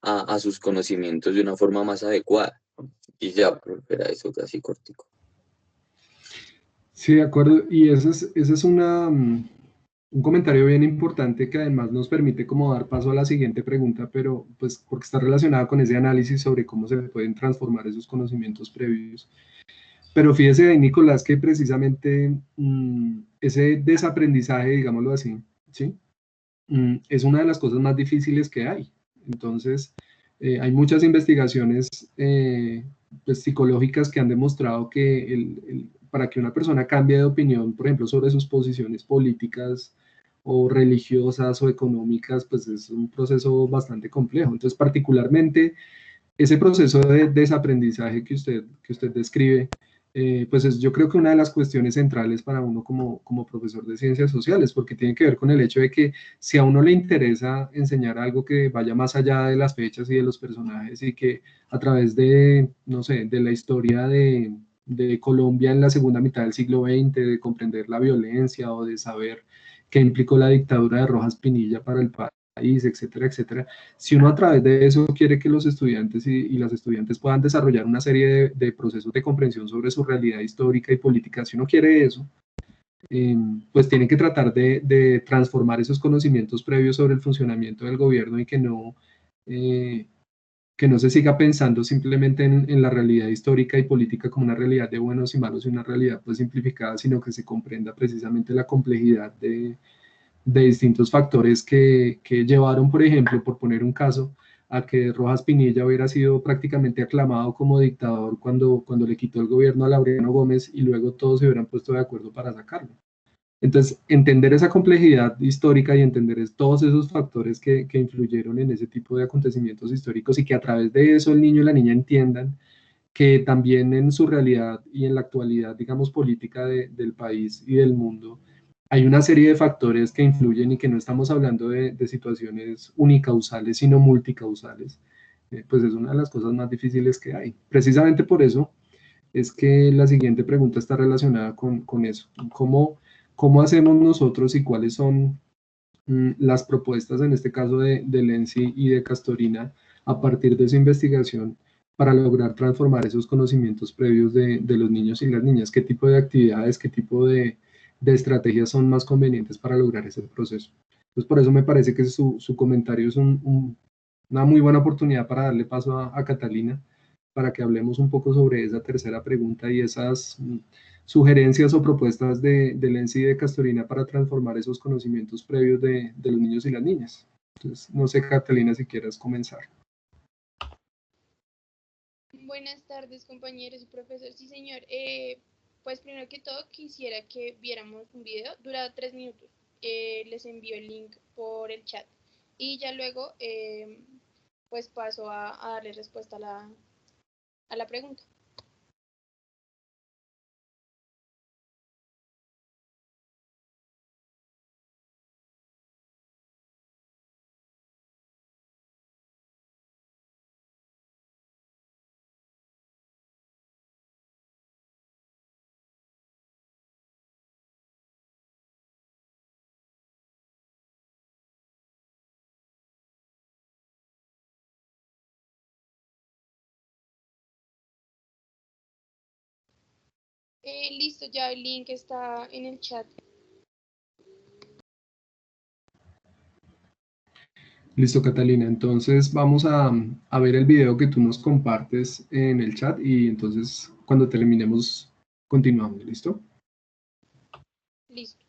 [SPEAKER 2] a sus conocimientos de una forma más adecuada. Y ya, era eso casi cortico.
[SPEAKER 1] Sí, de acuerdo. Y ese es un comentario bien importante que además nos permite como dar paso a la siguiente pregunta, pero pues porque está relacionada con ese análisis sobre cómo se pueden transformar esos conocimientos previos. Pero fíjese ahí, Nicolás, que precisamente ese desaprendizaje, digámoslo así, ¿sí? Es una de las cosas más difíciles que hay. Entonces, hay muchas investigaciones pues, psicológicas que han demostrado que para que una persona cambie de opinión, por ejemplo, sobre sus posiciones políticas o religiosas o económicas, pues es un proceso bastante complejo. Entonces, particularmente, ese proceso de desaprendizaje que usted describe, pues yo creo que una de las cuestiones centrales para uno como profesor de ciencias sociales, porque tiene que ver con el hecho de que si a uno le interesa enseñar algo que vaya más allá de las fechas y de los personajes y que a través de, no sé, de la historia de Colombia en la segunda mitad del siglo XX, de comprender la violencia o de saber qué implicó la dictadura de Rojas Pinilla para el país, etcétera, etcétera. Si uno a través de eso quiere que los estudiantes y las estudiantes puedan desarrollar una serie de procesos de comprensión sobre su realidad histórica y política, si uno quiere eso, pues tiene que tratar de transformar esos conocimientos previos sobre el funcionamiento del gobierno y eh, que no se siga pensando simplemente en la realidad histórica y política como una realidad de buenos y malos y una realidad pues simplificada, sino que se comprenda precisamente la complejidad de distintos factores que llevaron, por ejemplo, por poner un caso, a que Rojas Pinilla hubiera sido prácticamente aclamado como dictador cuando le quitó el gobierno a Laureano Gómez y luego todos se hubieran puesto de acuerdo para sacarlo. Entonces, entender esa complejidad histórica y entender todos esos factores que influyeron en ese tipo de acontecimientos históricos y que a través de eso el niño y la niña entiendan que también en su realidad y en la actualidad, digamos, política del país y del mundo, hay una serie de factores que influyen y que no estamos hablando de situaciones unicausales, sino multicausales, pues es una de las cosas más difíciles que hay. Precisamente por eso es que la siguiente pregunta está relacionada con eso. ¿Cómo hacemos nosotros y cuáles son las propuestas, en este caso de Lenzi y de Castorina, a partir de su investigación para lograr transformar esos conocimientos previos de los niños y las niñas? ¿Qué tipo de actividades, qué tipo de estrategias son más convenientes para lograr ese proceso? Pues por eso me parece que su comentario es una muy buena oportunidad para darle paso a Catalina, para que hablemos un poco sobre esa tercera pregunta y esas sugerencias o propuestas de Lenzi y de Castorina para transformar esos conocimientos previos de los niños y las niñas. Entonces, no sé, Catalina, si quieras comenzar.
[SPEAKER 4] Buenas tardes, compañeros y profesor. Sí, señor. Pues primero que todo quisiera que viéramos un video, dura 3 minutos. Les envío el link por el chat y ya luego pues paso a darle respuesta a la pregunta. Listo, ya el link está en el chat.
[SPEAKER 1] Listo, Catalina. Entonces vamos a ver el video que tú nos compartes en el chat y entonces cuando terminemos continuamos. ¿Listo?
[SPEAKER 4] Listo.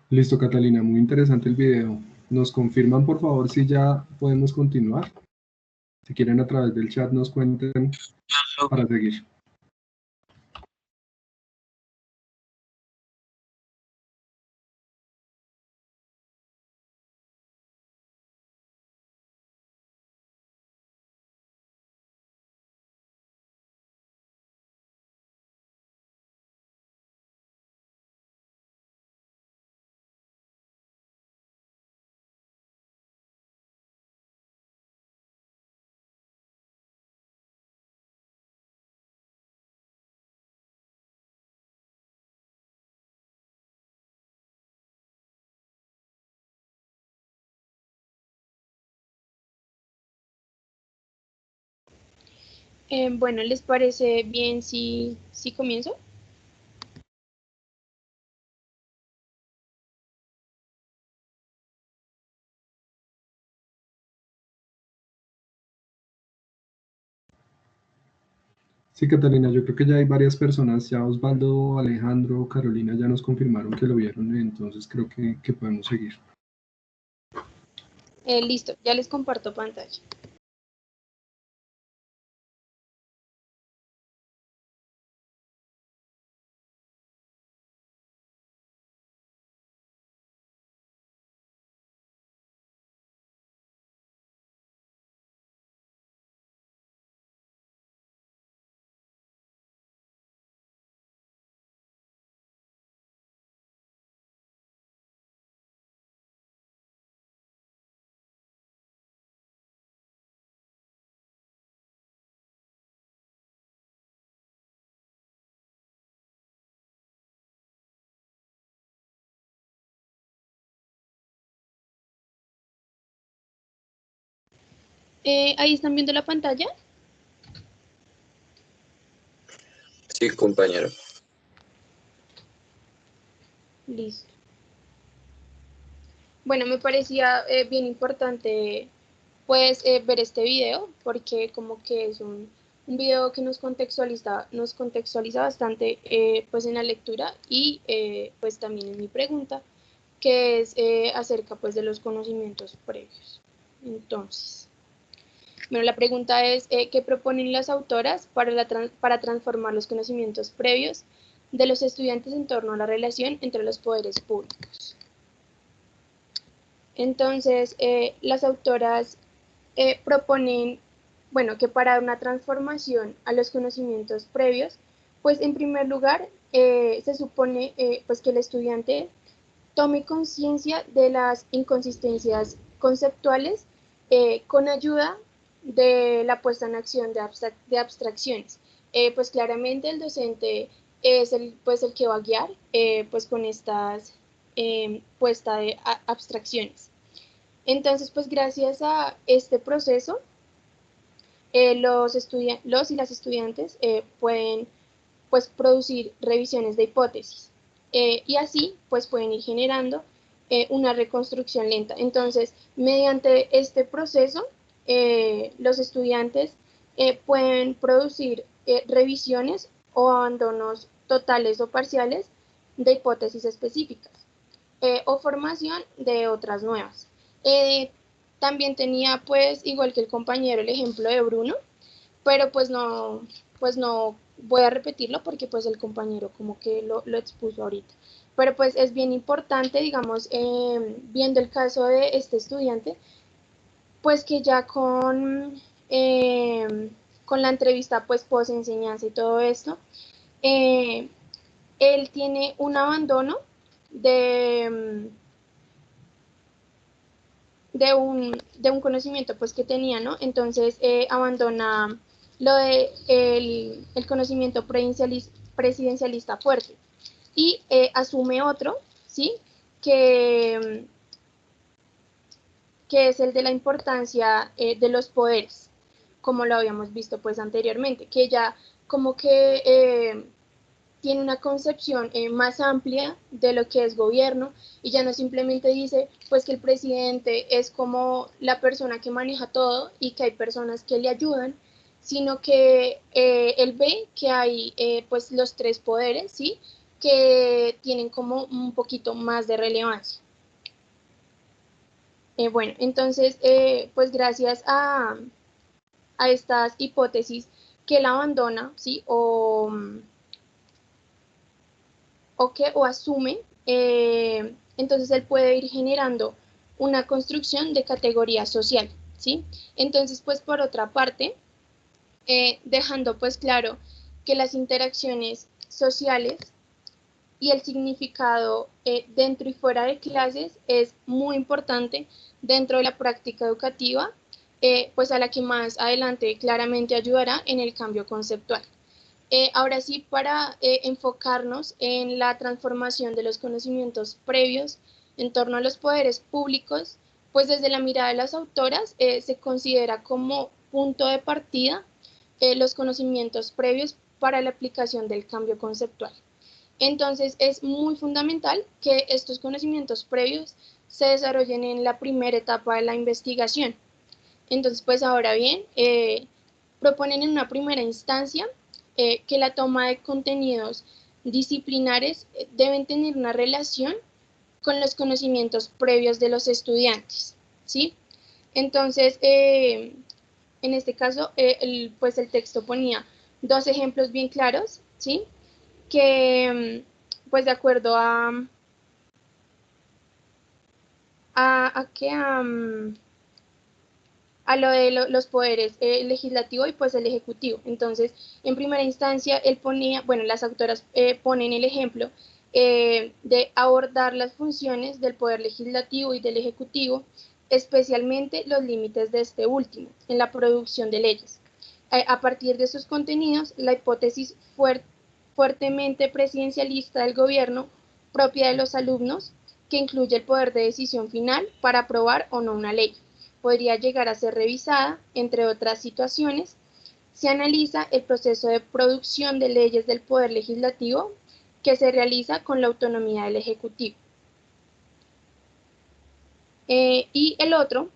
[SPEAKER 1] Listo, Catalina, muy interesante el video. ¿Nos confirman, por favor, si ya podemos continuar? Si quieren, a través del chat nos cuenten para seguir.
[SPEAKER 4] Bueno, ¿les parece bien si comienzo?
[SPEAKER 1] Sí, Catalina, yo creo que ya hay varias personas, ya Osvaldo, Alejandro, Carolina ya nos confirmaron que lo vieron, entonces creo que podemos seguir.
[SPEAKER 4] Listo, ya les comparto pantalla. Ahí están viendo la pantalla.
[SPEAKER 2] Sí, compañero.
[SPEAKER 4] Listo. Bueno, me parecía bien importante pues ver este video porque como que es un video que nos contextualiza bastante pues en la lectura y pues también en mi pregunta que es acerca pues de los conocimientos previos. Entonces, bueno, la pregunta es ¿qué proponen las autoras para transformar los conocimientos previos de los estudiantes en torno a la relación entre los poderes públicos? Entonces, las autoras proponen, bueno, que para una transformación a los conocimientos previos, pues en primer lugar se supone pues que el estudiante tome conciencia de las inconsistencias conceptuales con ayuda de la puesta en acción de abstracciones. Pues claramente el docente es pues el que va a guiar pues con estas puesta de abstracciones. Entonces, pues gracias a este proceso, los y las estudiantes pueden pues producir revisiones de hipótesis y así pues pueden ir generando una reconstrucción lenta. Entonces, mediante este proceso, los estudiantes pueden producir revisiones o abandonos totales o parciales de hipótesis específicas o formación de otras nuevas. También tenía pues, igual que el compañero, el ejemplo de Bruno, pero pues no voy a repetirlo porque pues el compañero como que lo expuso ahorita. Pero pues es bien importante, digamos, viendo el caso de este estudiante, pues que ya con la entrevista pues post enseñanza y todo esto, eh, él tiene un abandono de, de un conocimiento pues que tenía, ¿no? Entonces abandona lo de el conocimiento presidencialista fuerte y asume otro, ¿sí? Que, que es el de la importancia de los poderes, como lo habíamos visto pues anteriormente, que ya como que tiene una concepción más amplia de lo que es gobierno y ya no simplemente dice pues que el presidente es como la persona que maneja todo y que hay personas que le ayudan, sino que él ve que hay pues los tres poderes, ¿sí? que tienen como un poquito más de relevancia. Bueno, entonces, pues gracias a estas hipótesis que él abandona, ¿sí? O asume, entonces él puede ir generando una construcción de categoría social, ¿sí? Entonces, pues por otra parte, dejando pues claro que las interacciones sociales y el significado dentro y fuera de clases es muy importante dentro de la práctica educativa, pues a la que más adelante claramente ayudará en el cambio conceptual. Ahora sí, para enfocarnos en la transformación de los conocimientos previos en torno a los poderes públicos, pues desde la mirada de las autoras se considera como punto de partida los conocimientos previos para la aplicación del cambio conceptual. Entonces es muy fundamental que estos conocimientos previos se desarrollen en la primera etapa de la investigación. Entonces, pues ahora bien, proponen en una primera instancia que la toma de contenidos disciplinares deben tener una relación con los conocimientos previos de los estudiantes, ¿sí? Entonces, en este caso, pues el texto ponía dos ejemplos bien claros, ¿sí? Que, pues de acuerdo a lo de los poderes legislativo y pues el ejecutivo. Entonces, en primera instancia, él ponía, bueno, las autoras ponen el ejemplo de abordar las funciones del poder legislativo y del ejecutivo, especialmente los límites de este último en la producción de leyes. A partir de sus contenidos, la hipótesis fuertemente presidencialista del gobierno propia de los alumnos, que incluye el poder de decisión final para aprobar o no una ley, podría llegar a ser revisada, entre otras situaciones. Se analiza el proceso de producción de leyes del Poder Legislativo que se realiza con la autonomía del Ejecutivo. Y el otro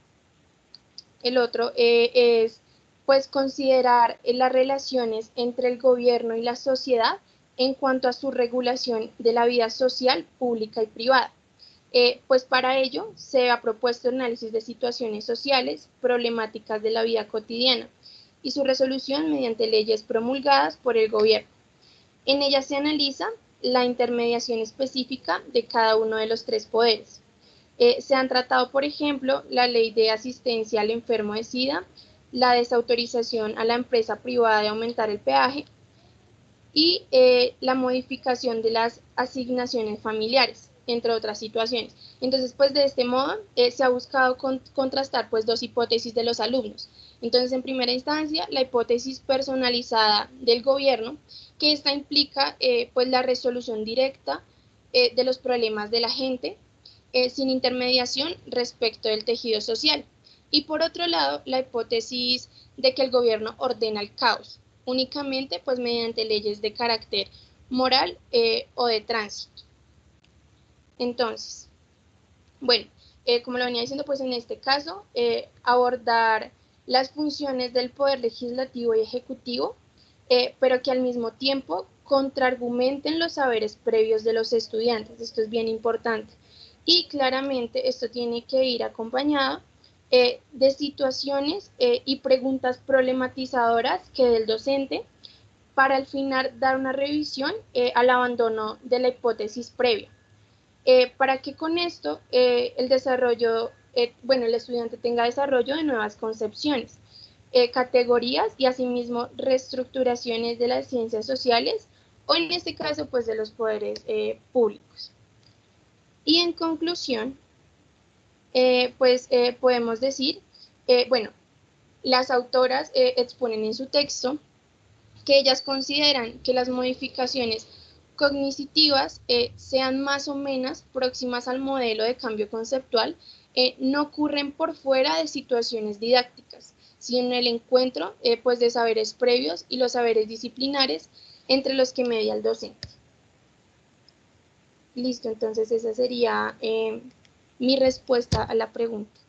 [SPEAKER 4] es pues considerar las relaciones entre el gobierno y la sociedad en cuanto a su regulación de la vida social, pública y privada. Pues para ello se ha propuesto el análisis de situaciones sociales, problemáticas de la vida cotidiana y su resolución mediante leyes promulgadas por el gobierno. En ella se analiza la intermediación específica de cada uno de los tres poderes. Se han tratado, por ejemplo, la ley de asistencia al enfermo de SIDA, la desautorización a la empresa privada de aumentar el peaje y la modificación de las asignaciones familiares, entre otras situaciones. Entonces, pues de este modo se ha buscado contrastar pues dos hipótesis de los alumnos. Entonces, en primera instancia, la hipótesis personalizada del gobierno, que esta implica pues la resolución directa de los problemas de la gente, sin intermediación respecto del tejido social. Y por otro lado, la hipótesis de que el gobierno ordena el caos, únicamente pues mediante leyes de carácter moral o de tránsito. Entonces, bueno, como lo venía diciendo, pues en este caso, abordar las funciones del poder legislativo y ejecutivo, pero que al mismo tiempo contraargumenten los saberes previos de los estudiantes. Esto es bien importante. Y claramente esto tiene que ir acompañado de situaciones y preguntas problematizadoras que del docente para al final dar una revisión al abandono de la hipótesis previa. Para que con esto el desarrollo, bueno, el estudiante tenga desarrollo de nuevas concepciones, categorías y asimismo reestructuraciones de las ciencias sociales o en este caso pues de los poderes públicos. Y en conclusión, podemos decir, bueno, las autoras exponen en su texto que ellas consideran que las modificaciones cognitivas sean más o menos próximas al modelo de cambio conceptual, no ocurren por fuera de situaciones didácticas, sino en el encuentro pues de saberes previos y los saberes disciplinares entre los que media el docente. Listo, entonces esa sería mi respuesta a la pregunta.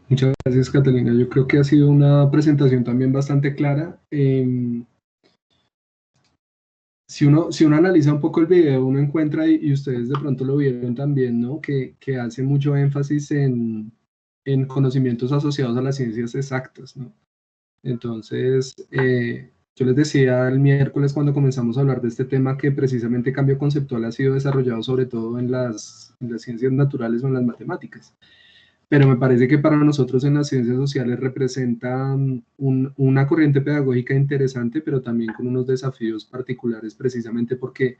[SPEAKER 1] Muchas gracias, Catalina. Yo creo que ha sido una presentación también bastante clara. si uno analiza un poco el video, uno encuentra, y ustedes de pronto lo vieron también, ¿no? Que hace mucho énfasis en conocimientos asociados a las ciencias exactas, ¿no? Entonces, yo les decía el miércoles cuando comenzamos a hablar de este tema que precisamente cambio conceptual ha sido desarrollado sobre todo en las ciencias naturales o en las matemáticas. Pero me parece que para nosotros en las ciencias sociales representa una corriente pedagógica interesante, pero también con unos desafíos particulares, precisamente porque,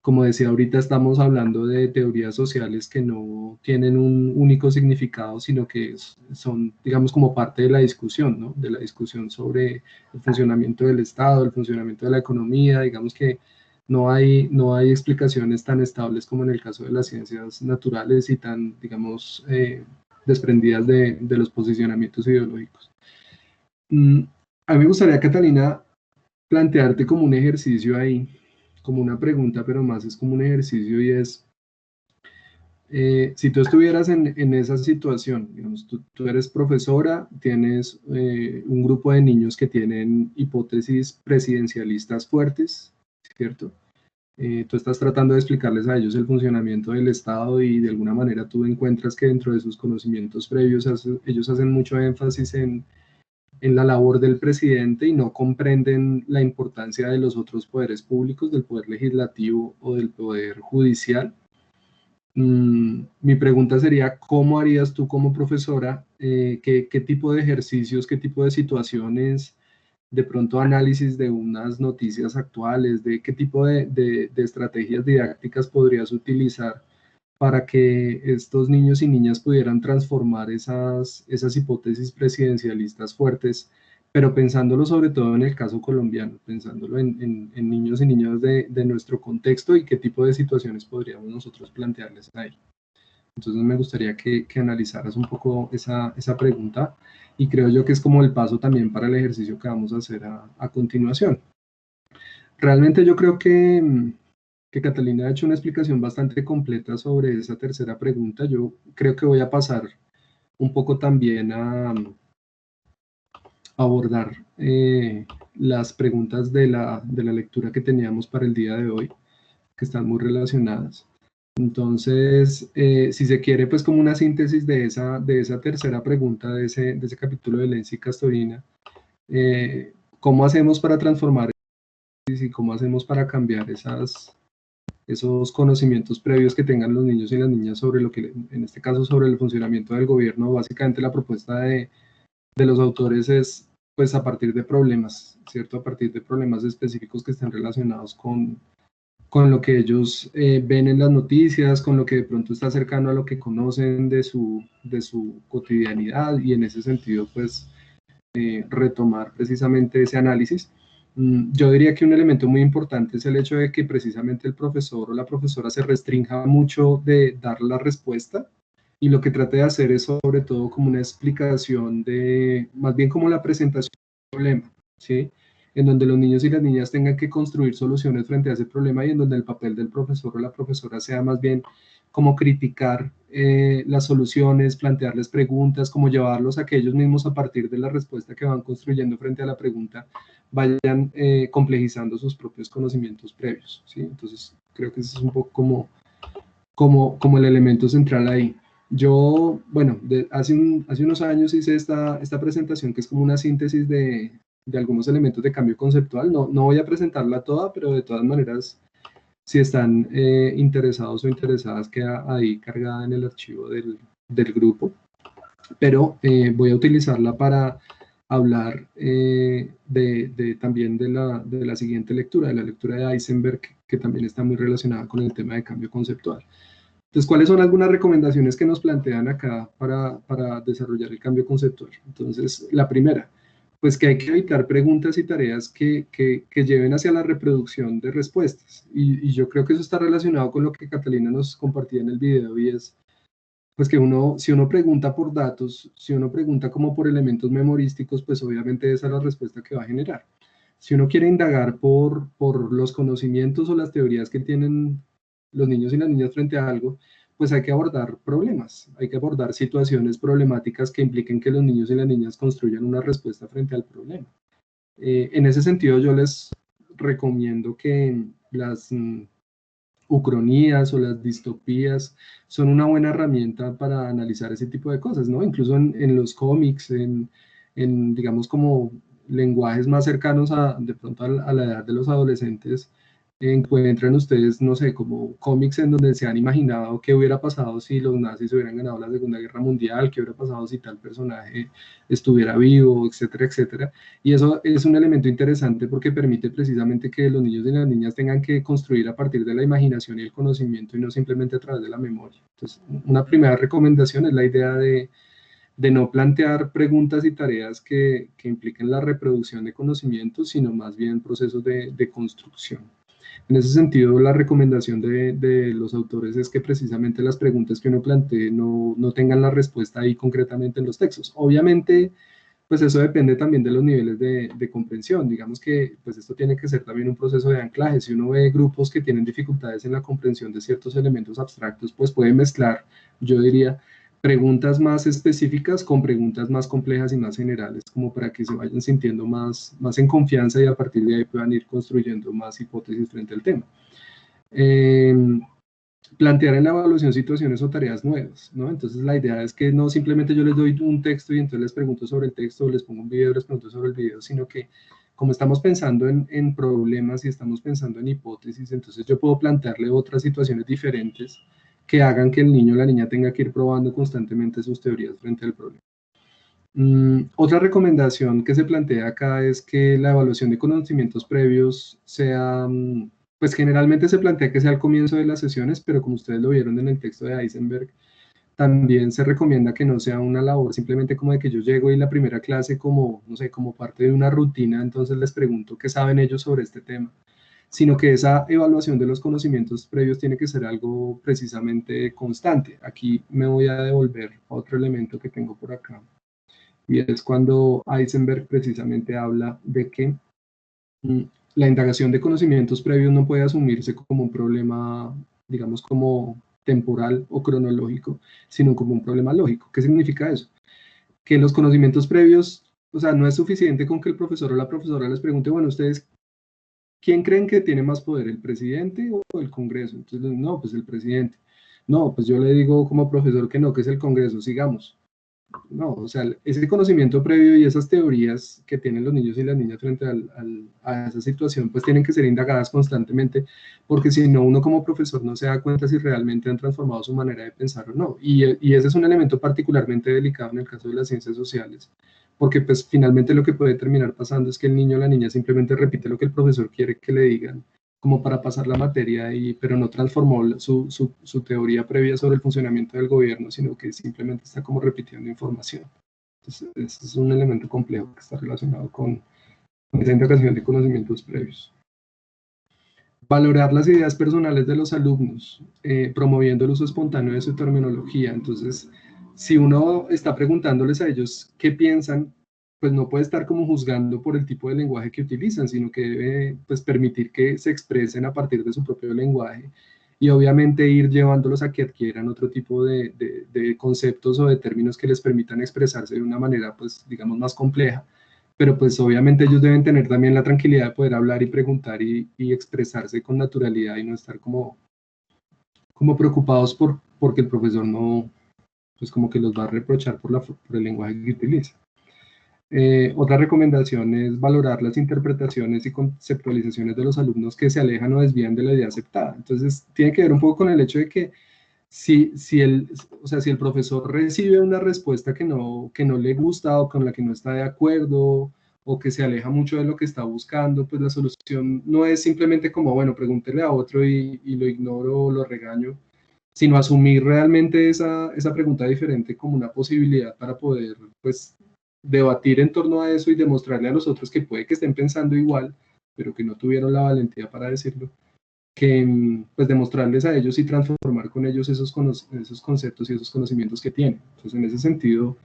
[SPEAKER 1] como decía ahorita, estamos hablando de teorías sociales que no tienen un único significado, sino que son, digamos, como parte de la discusión, ¿no? De la discusión sobre el funcionamiento del Estado, el funcionamiento de la economía, digamos que no hay explicaciones tan estables como en el caso de las ciencias naturales y tan, digamos, desprendidas de los posicionamientos ideológicos. A mí me gustaría, Catalina, plantearte como un ejercicio ahí, como una pregunta, pero más es como un ejercicio y es, si tú estuvieras en esa situación, digamos, tú eres profesora, tienes un grupo de niños que tienen hipótesis presidencialistas fuertes, ¿cierto? Tú estás tratando de explicarles a ellos el funcionamiento del Estado y de alguna manera tú encuentras que dentro de sus conocimientos previos ellos hacen mucho énfasis en la labor del presidente y no comprenden la importancia de los otros poderes públicos, del poder legislativo o del poder judicial. Mi pregunta sería, ¿cómo harías tú como profesora? ¿Qué tipo de ejercicios, qué tipo de situaciones, de pronto análisis de unas noticias actuales, de qué tipo de estrategias didácticas podrías utilizar para que estos niños y niñas pudieran transformar esas hipótesis presidencialistas fuertes, pero pensándolo sobre todo en el caso colombiano, pensándolo en niños y niñas de nuestro contexto y qué tipo de situaciones podríamos nosotros plantearles ahí? Entonces me gustaría que analizaras un poco esa pregunta y creo yo que es como el paso también para el ejercicio que vamos a hacer a continuación. Realmente yo creo que Catalina ha hecho una explicación bastante completa sobre esa tercera pregunta. Yo creo que voy a pasar un poco también a abordar las preguntas de la lectura que teníamos para el día de hoy, que están muy relacionadas. Entonces, si se quiere, pues como una síntesis de esa tercera pregunta, de ese capítulo de Lenzi y Castorina, ¿cómo hacemos para transformar y cómo hacemos para cambiar esos conocimientos previos que tengan los niños y las niñas sobre lo que, en este caso, sobre el funcionamiento del gobierno? Básicamente la propuesta de los autores es, pues, a partir de problemas, ¿cierto? A partir de problemas específicos que estén relacionados con lo que ellos ven en las noticias, con lo que de pronto está cercano a lo que conocen de su cotidianidad, y en ese sentido, pues, retomar precisamente ese análisis. Yo diría que un elemento muy importante es el hecho de que precisamente el profesor o la profesora se restrinja mucho de dar la respuesta y lo que trate de hacer es sobre todo como una explicación más bien como la presentación del problema, ¿sí? En donde los niños y las niñas tengan que construir soluciones frente a ese problema y en donde el papel del profesor o la profesora sea más bien como criticar las soluciones, plantearles preguntas, como llevarlos a que ellos mismos a partir de la respuesta que van construyendo frente a la pregunta vayan complejizando sus propios conocimientos previos, ¿sí? Entonces creo que ese es un poco como el elemento central ahí. Yo, bueno, hace unos años hice esta presentación que es como una síntesis de algunos elementos de cambio conceptual. No voy a presentarla toda, pero de todas maneras, si están interesados o interesadas, queda ahí cargada en el archivo del grupo. Pero voy a utilizarla para hablar también de la siguiente lectura, de la lectura de Heisenberg, que también está muy relacionada con el tema de cambio conceptual. Entonces, ¿cuáles son algunas recomendaciones que nos plantean acá para desarrollar el cambio conceptual? Entonces, la primera, pues que hay que evitar preguntas y tareas que lleven hacia la reproducción de respuestas. Y yo creo que eso está relacionado con lo que Catalina nos compartía en el video, y es pues que si uno pregunta por datos, si uno pregunta como por elementos memorísticos, pues obviamente esa es la respuesta que va a generar. Si uno quiere indagar por los conocimientos o las teorías que tienen los niños y las niñas frente a algo, pues hay que abordar problemas, hay que abordar situaciones problemáticas que impliquen que los niños y las niñas construyan una respuesta frente al problema. En ese sentido, yo les recomiendo que las ucronías o las distopías son una buena herramienta para analizar ese tipo de cosas, ¿no? Incluso en los cómics, digamos como lenguajes más cercanos de pronto a la edad de los adolescentes, encuentran ustedes, no sé, como cómics en donde se han imaginado qué hubiera pasado si los nazis hubieran ganado la Segunda Guerra Mundial, qué hubiera pasado si tal personaje estuviera vivo, etcétera, etcétera. Y eso es un elemento interesante porque permite precisamente que los niños y las niñas tengan que construir a partir de la imaginación y el conocimiento y no simplemente a través de la memoria. Entonces, una primera recomendación es la idea de no plantear preguntas y tareas que impliquen la reproducción de conocimientos, sino más bien procesos de construcción. En ese sentido, la recomendación de los autores es que precisamente las preguntas que uno plantee no tengan la respuesta ahí concretamente en los textos. Obviamente, pues eso depende también de los niveles de comprensión. Digamos que pues esto tiene que ser también un proceso de anclaje. Si uno ve grupos que tienen dificultades en la comprensión de ciertos elementos abstractos, pues puede mezclar, yo diría, preguntas más específicas con preguntas más complejas y más generales, como para que se vayan sintiendo más en confianza y a partir de ahí puedan ir construyendo más hipótesis frente al tema. Plantear en la evaluación situaciones o tareas nuevas, ¿no? Entonces la idea es que no simplemente yo les doy un texto y entonces les pregunto sobre el texto, o les pongo un video y les pregunto sobre el video, sino que como estamos pensando en problemas y estamos pensando en hipótesis, entonces yo puedo plantearle otras situaciones diferentes que hagan que el niño o la niña tenga que ir probando constantemente sus teorías frente al problema. Otra recomendación que se plantea acá es que la evaluación de conocimientos previos sea, pues generalmente se plantea que sea al comienzo de las sesiones, pero como ustedes lo vieron en el texto de Heisenberg, también se recomienda que no sea una labor simplemente como de que yo llego y la primera clase como, no sé, como parte de una rutina, entonces les pregunto qué saben ellos sobre este tema, sino que esa evaluación de los conocimientos previos tiene que ser algo precisamente constante. Aquí me voy a devolver a otro elemento que tengo por acá, y es cuando Heisenberg precisamente habla de que la indagación de conocimientos previos no puede asumirse como un problema, digamos, como temporal o cronológico, sino como un problema lógico. ¿Qué significa eso? Que los conocimientos previos, o sea, no es suficiente con que el profesor o la profesora les pregunte, bueno, ustedes, ¿quién creen que tiene más poder, el presidente o el Congreso? Entonces, no, pues el presidente. No, pues yo le digo como profesor que no, que es el Congreso, sigamos. No, o sea, ese conocimiento previo y esas teorías que tienen los niños y las niñas frente a esa situación, pues tienen que ser indagadas constantemente, porque si no, uno como profesor no se da cuenta si realmente han transformado su manera de pensar o no. Y ese es un elemento particularmente delicado en el caso de las ciencias sociales, porque pues finalmente lo que puede terminar pasando es que el niño o la niña simplemente repite lo que el profesor quiere que le digan, como para pasar la materia, pero no transformó su teoría previa sobre el funcionamiento del gobierno, sino que simplemente está como repitiendo información. Entonces, ese es un elemento complejo que está relacionado con esa indagación de conocimientos previos. Valorar las ideas personales de los alumnos, promoviendo el uso espontáneo de su terminología. Entonces, si uno está preguntándoles a ellos qué piensan, pues no puede estar como juzgando por el tipo de lenguaje que utilizan, sino que debe pues, permitir que se expresen a partir de su propio lenguaje y obviamente ir llevándolos a que adquieran otro tipo de conceptos o de términos que les permitan expresarse de una manera, pues, digamos, más compleja. Pero pues obviamente ellos deben tener también la tranquilidad de poder hablar y preguntar y expresarse con naturalidad y no estar como preocupados porque el profesor no, pues como que los va a reprochar por el lenguaje que utiliza. Otra recomendación es valorar las interpretaciones y conceptualizaciones de los alumnos que se alejan o desvían de la idea aceptada. Entonces, tiene que ver un poco con el hecho de que si el profesor recibe una respuesta que no le gusta o con la que no está de acuerdo o que se aleja mucho de lo que está buscando, pues la solución no es simplemente como, bueno, pregúntele a otro y lo ignoro o lo regaño, sino asumir realmente esa pregunta diferente como una posibilidad para poder, pues, debatir en torno a eso y demostrarle a los otros que puede que estén pensando igual, pero que no tuvieron la valentía para decirlo, que pues demostrarles a ellos y transformar con ellos esos conceptos y esos conocimientos que tienen. Entonces, en ese sentido,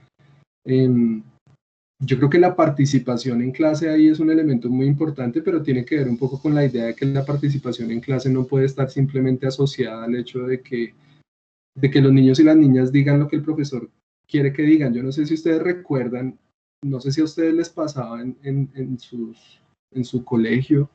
[SPEAKER 1] yo creo que la participación en clase ahí es un elemento muy importante, pero tiene que ver un poco con la idea de que la participación en clase no puede estar simplemente asociada al hecho de que los niños y las niñas digan lo que el profesor quiere que digan. Yo no sé si ustedes recuerdan, no sé si a ustedes les pasaba en su colegio,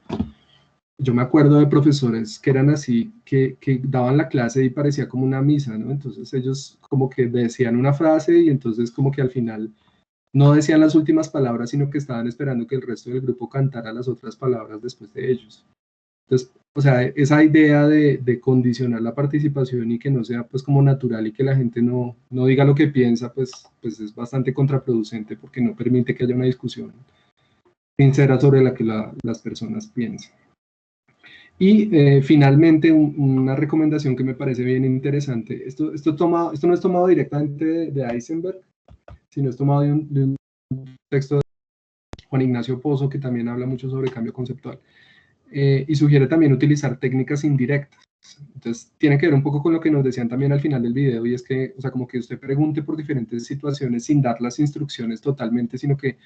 [SPEAKER 1] yo me acuerdo de profesores que eran así, que daban la clase y parecía como una misa, ¿no? Entonces ellos como que decían una frase y entonces como que al final no decían las últimas palabras, sino que estaban esperando que el resto del grupo cantara las otras palabras después de ellos. Entonces, o sea, esa idea de condicionar la participación y que no sea pues como natural y que la gente no diga lo que piensa, pues es bastante contraproducente porque no permite que haya una discusión sincera sobre la que las personas piensan. Y finalmente, una recomendación que me parece bien interesante. Esto no es tomado directamente de Eisenberg, sino es tomado de un texto de Juan Ignacio Pozo, que también habla mucho sobre cambio conceptual. Y sugiere también utilizar técnicas indirectas. Entonces, tiene que ver un poco con lo que nos decían también al final del video, y es que, o sea, como que usted pregunte por diferentes situaciones sin dar las instrucciones totalmente, sino que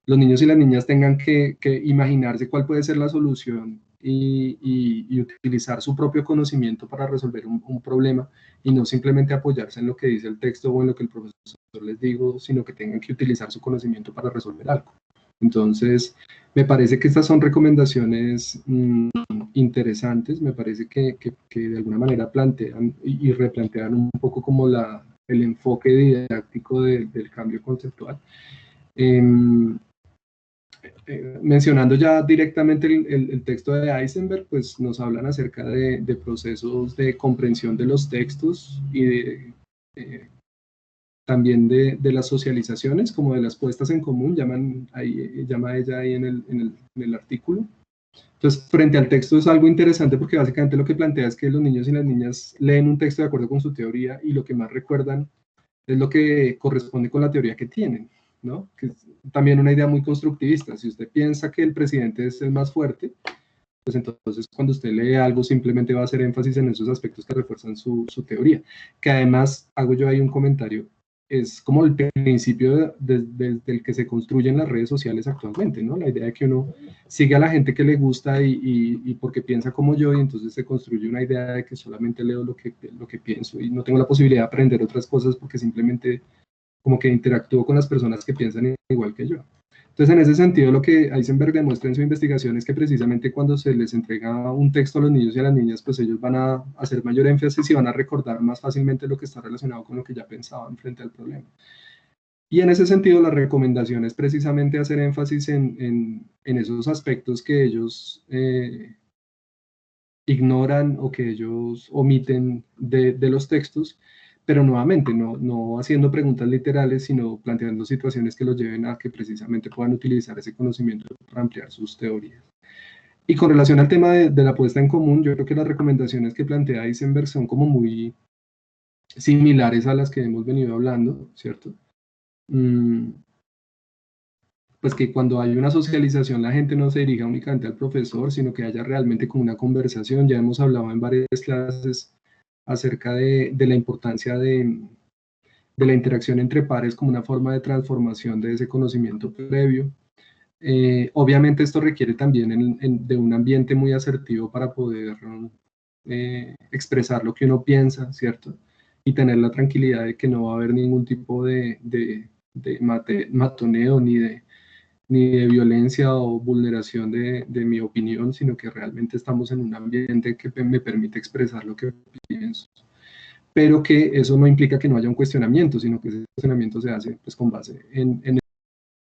[SPEAKER 1] los niños y las niñas tengan que imaginarse cuál puede ser la solución y utilizar su propio conocimiento para resolver un problema y no simplemente apoyarse en lo que dice el texto o en lo que el profesor les digo, sino que tengan que utilizar su conocimiento para resolver algo. Entonces, me parece que estas son recomendaciones interesantes, me parece que de alguna manera plantean y replantean un poco como el enfoque didáctico del cambio conceptual. Mencionando ya directamente el texto de Eisenberg, pues nos hablan acerca de procesos de comprensión de los textos y también de las socializaciones, como de las puestas en común, llama ella ahí en el artículo. Entonces, frente al texto es algo interesante porque básicamente lo que plantea es que los niños y las niñas leen un texto de acuerdo con su teoría y lo que más recuerdan es lo que corresponde con la teoría que tienen, ¿no? Que es también una idea muy constructivista. Si usted piensa que el presidente es el más fuerte, pues entonces cuando usted lee algo simplemente va a hacer énfasis en esos aspectos que refuerzan su teoría. Que además, hago yo ahí un comentario, es como el principio desde el que se construyen las redes sociales actualmente, ¿no? La idea de que uno sigue a la gente que le gusta y porque piensa como yo, y entonces se construye una idea de que solamente leo lo que pienso y no tengo la posibilidad de aprender otras cosas porque simplemente como que interactúo con las personas que piensan igual que yo. Entonces, en ese sentido, lo que Eisenberg demuestra en su investigación es que precisamente cuando se les entrega un texto a los niños y a las niñas, pues ellos van a hacer mayor énfasis y van a recordar más fácilmente lo que está relacionado con lo que ya pensaban frente al problema. Y en ese sentido, la recomendación es precisamente hacer énfasis en esos aspectos que ellos ignoran o que ellos omiten de los textos, pero nuevamente no haciendo preguntas literales, sino planteando situaciones que los lleven a que precisamente puedan utilizar ese conocimiento para ampliar sus teorías. Y con relación al tema de la puesta en común, yo creo que las recomendaciones que plantea Eisenberg son como muy similares a las que hemos venido hablando, ¿cierto? Pues que cuando hay una socialización la gente no se dirija únicamente al profesor, sino que haya realmente como una conversación. Ya hemos hablado en varias clases acerca de la importancia de la interacción entre pares como una forma de transformación de ese conocimiento previo. Obviamente esto requiere también de un ambiente muy asertivo para poder expresar lo que uno piensa, ¿cierto? Y tener la tranquilidad de que no va a haber ningún tipo de matoneo ni de violencia o vulneración de mi opinión, sino que realmente estamos en un ambiente que me permite expresar lo que pienso. Pero que eso no implica que no haya un cuestionamiento, sino que ese cuestionamiento se hace pues, con base en el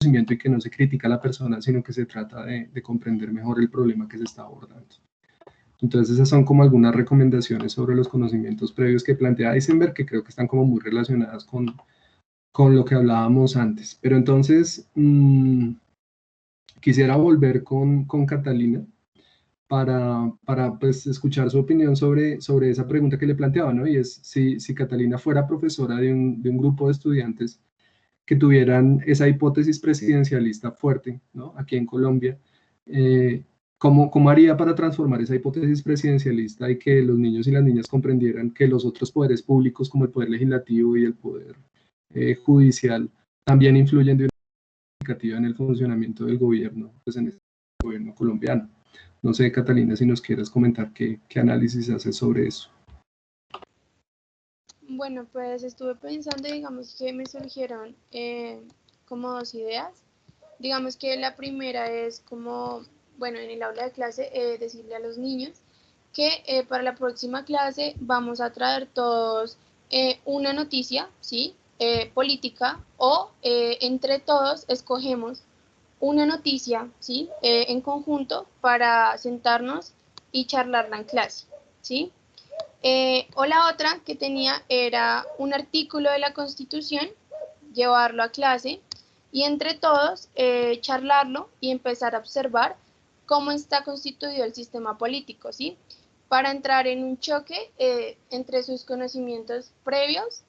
[SPEAKER 1] conocimiento y que no se critica a la persona, sino que se trata de comprender mejor el problema que se está abordando. Entonces esas son como algunas recomendaciones sobre los conocimientos previos que plantea Eisenberg, que creo que están como muy relacionadas con lo que hablábamos antes. Pero entonces quisiera volver con Catalina para pues, escuchar su opinión sobre esa pregunta que le planteaba, ¿no? Y es si Catalina fuera profesora de un grupo de estudiantes que tuvieran esa hipótesis presidencialista fuerte, ¿no? Aquí en Colombia, ¿cómo haría para transformar esa hipótesis presidencialista y que los niños y las niñas comprendieran que los otros poderes públicos, como el poder legislativo y el poder judicial, también influyen de una manera significativa en el funcionamiento del gobierno, pues en este gobierno colombiano? No sé, Catalina, si nos quieres comentar qué análisis haces sobre eso.
[SPEAKER 4] Bueno, pues estuve pensando, digamos que me surgieron como dos ideas. Digamos que la primera es como, bueno, en el aula de clase, decirle a los niños que para la próxima clase vamos a traer todos una noticia, ¿sí? Política, o entre todos escogemos una noticia, ¿sí? En conjunto para sentarnos y charlarla en clase, ¿sí? O la otra que tenía era un artículo de la Constitución, llevarlo a clase y entre todos charlarlo y empezar a observar cómo está constituido el sistema político, ¿sí? Para entrar en un choque entre sus conocimientos previos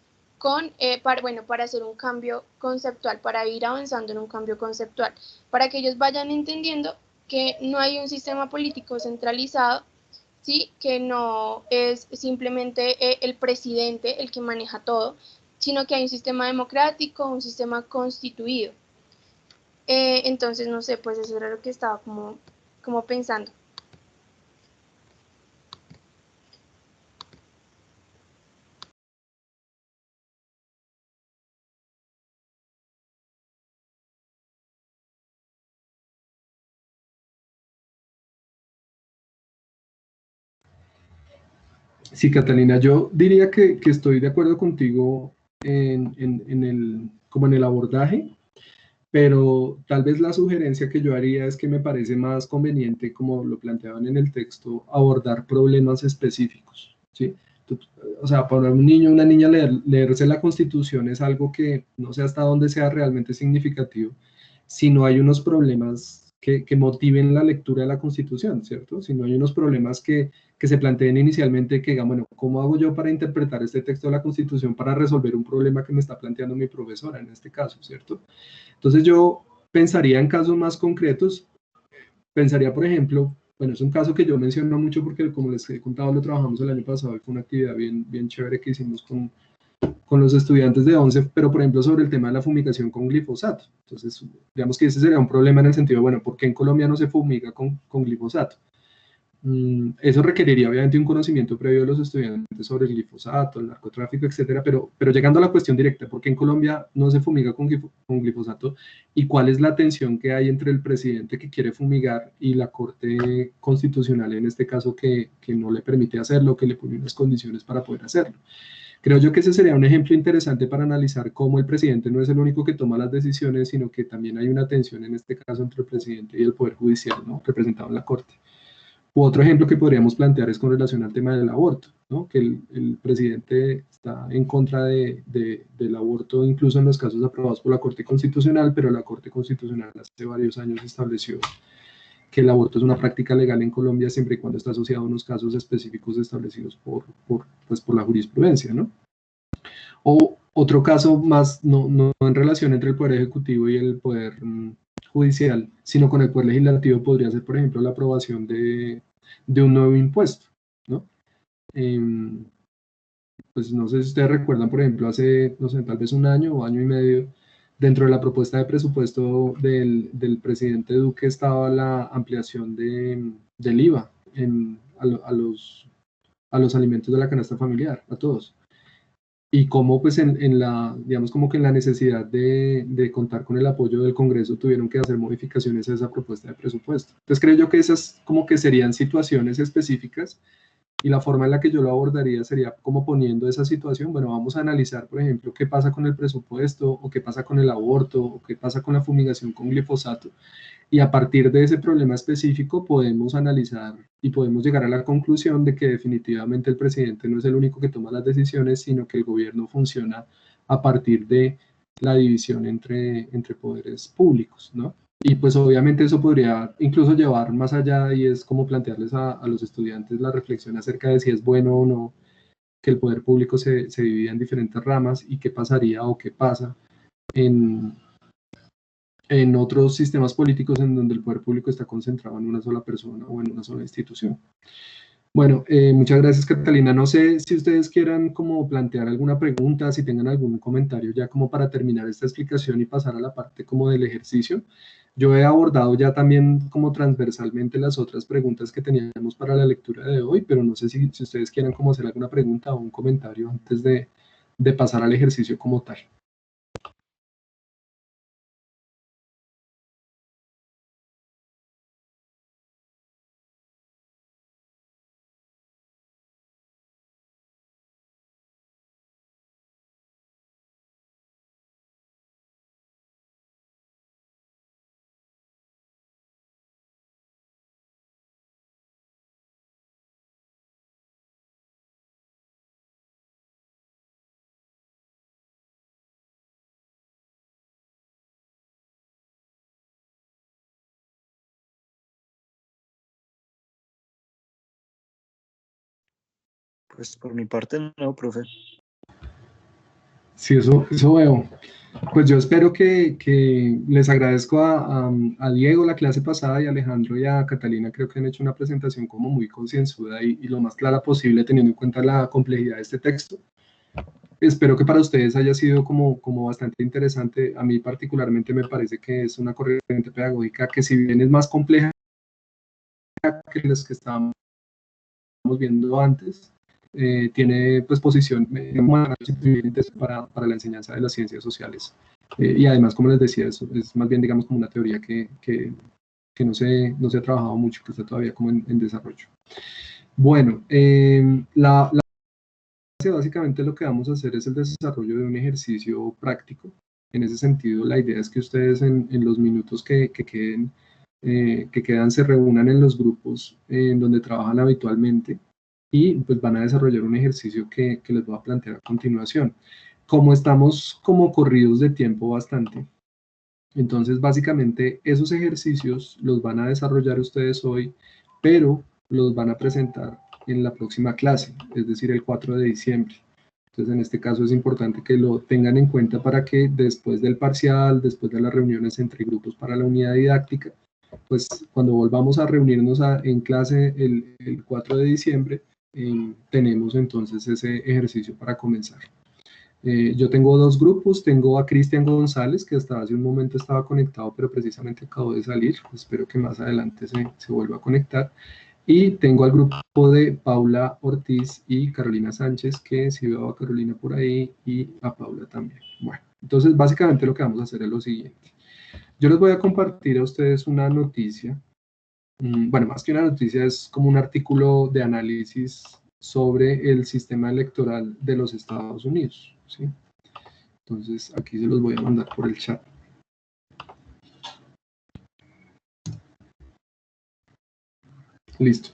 [SPEAKER 4] para hacer un cambio conceptual, para ir avanzando en un cambio conceptual, para que ellos vayan entendiendo que no hay un sistema político centralizado, ¿sí? Que no es simplemente el presidente el que maneja todo, sino que hay un sistema democrático, un sistema constituido. Entonces, no sé, pues eso era lo que estaba como pensando.
[SPEAKER 1] Sí, Catalina, yo diría que estoy de acuerdo contigo como en el abordaje, pero tal vez la sugerencia que yo haría es que me parece más conveniente, como lo planteaban en el texto, abordar problemas específicos, ¿sí? O sea, para un niño o una niña leerse la Constitución es algo que no sé hasta dónde sea realmente significativo, si no hay unos problemas que motiven la lectura de la Constitución, ¿cierto? Si no hay unos problemas que se planteen inicialmente, que digan, bueno, ¿cómo hago yo para interpretar este texto de la Constitución para resolver un problema que me está planteando mi profesora en este caso, ¿cierto? Entonces yo pensaría en casos más concretos, pensaría, por ejemplo, bueno, es un caso que yo menciono mucho porque, como les he contado, lo trabajamos el año pasado y fue una actividad bien, bien chévere que hicimos con los estudiantes de 11, pero por ejemplo sobre el tema de la fumigación con glifosato. Entonces, digamos que ese sería un problema en el sentido, bueno, ¿por qué en Colombia no se fumiga con glifosato? Eso requeriría obviamente un conocimiento previo de los estudiantes sobre el glifosato, el narcotráfico, etcétera, pero llegando a la cuestión directa, ¿por qué en Colombia no se fumiga con glifosato? ¿Y cuál es la tensión que hay entre el presidente que quiere fumigar y la Corte Constitucional, en este caso, que no le permite hacerlo, que le pone unas condiciones para poder hacerlo? Creo yo que ese sería un ejemplo interesante para analizar cómo el presidente no es el único que toma las decisiones, sino que también hay una tensión en este caso entre el presidente y el Poder Judicial, ¿no? Representado en la Corte. Otro ejemplo que podríamos plantear es con relación al tema del aborto, ¿no? Que el presidente está en contra del aborto, incluso en los casos aprobados por la Corte Constitucional, pero la Corte Constitucional hace varios años estableció que el aborto es una práctica legal en Colombia siempre y cuando está asociado a unos casos específicos establecidos por la jurisprudencia, ¿no? O otro caso más, no en relación entre el Poder Ejecutivo y el Poder Judicial, sino con el Poder Legislativo, podría ser, por ejemplo, la aprobación de un nuevo impuesto, ¿no? Pues no sé si ustedes recuerdan, por ejemplo, hace, no sé, tal vez un año o año y medio, dentro de la propuesta de presupuesto del presidente Duque estaba la ampliación del IVA a los alimentos de la canasta familiar, a todos. Y cómo pues digamos como que en la necesidad de contar con el apoyo del Congreso tuvieron que hacer modificaciones a esa propuesta de presupuesto. Entonces creo yo que esas como que serían situaciones específicas y la forma en la que yo lo abordaría sería como poniendo esa situación, bueno, vamos a analizar, por ejemplo, qué pasa con el presupuesto o qué pasa con el aborto o qué pasa con la fumigación con glifosato y a partir de ese problema específico podemos analizar y podemos llegar a la conclusión de que definitivamente el presidente no es el único que toma las decisiones, sino que el gobierno funciona a partir de la división entre poderes públicos, ¿no? Y pues obviamente eso podría incluso llevar más allá y es como plantearles a los estudiantes la reflexión acerca de si es bueno o no que el poder público se divida en diferentes ramas y qué pasaría o qué pasa en otros sistemas políticos en donde el poder público está concentrado en una sola persona o en una sola institución. Bueno, muchas gracias Catalina. No sé si ustedes quieran como plantear alguna pregunta, si tengan algún comentario ya como para terminar esta explicación y pasar a la parte como del ejercicio. Yo he abordado ya también como transversalmente las otras preguntas que teníamos para la lectura de hoy, pero no sé si ustedes quieran como hacer alguna pregunta o un comentario antes de pasar al ejercicio como tal.
[SPEAKER 3] Pues por mi parte no, profe.
[SPEAKER 1] Sí, eso veo. Pues yo espero que les agradezco a Diego la clase pasada y a Alejandro y a Catalina, creo que han hecho una presentación como muy concienzuda y lo más clara posible teniendo en cuenta la complejidad de este texto. Espero que para ustedes haya sido como bastante interesante. A mí particularmente me parece que es una corriente pedagógica que si bien es más compleja que las que estábamos viendo antes, tiene pues posición para la enseñanza de las ciencias sociales. Y además, como les decía, es más bien digamos como una teoría que no se ha trabajado mucho, que está todavía como en desarrollo. Bueno, la básicamente lo que vamos a hacer es el desarrollo de un ejercicio práctico. En ese sentido, la idea es que ustedes en los minutos que quedan se reúnan en los grupos en donde trabajan habitualmente y pues van a desarrollar un ejercicio que les voy a plantear a continuación. Como estamos como corridos de tiempo bastante, entonces básicamente esos ejercicios los van a desarrollar ustedes hoy, pero los van a presentar en la próxima clase, es decir, el 4 de diciembre. Entonces, en este caso es importante que lo tengan en cuenta para que después del parcial, después de las reuniones entre grupos para la unidad didáctica, pues cuando volvamos a reunirnos en clase el 4 de diciembre, tenemos entonces ese ejercicio para comenzar. Yo tengo dos grupos, tengo a Cristian González, que hasta hace un momento estaba conectado, pero precisamente acabó de salir, espero que más adelante se vuelva a conectar. Y tengo al grupo de Paula Ortiz y Carolina Sánchez, que sí veo a Carolina por ahí y a Paula también. Bueno, entonces básicamente lo que vamos a hacer es lo siguiente. Yo les voy a compartir a ustedes una noticia. Bueno, más que una noticia, es como un artículo de análisis sobre el sistema electoral de los Estados Unidos, ¿sí? Entonces aquí se los voy a mandar por el chat. Listo.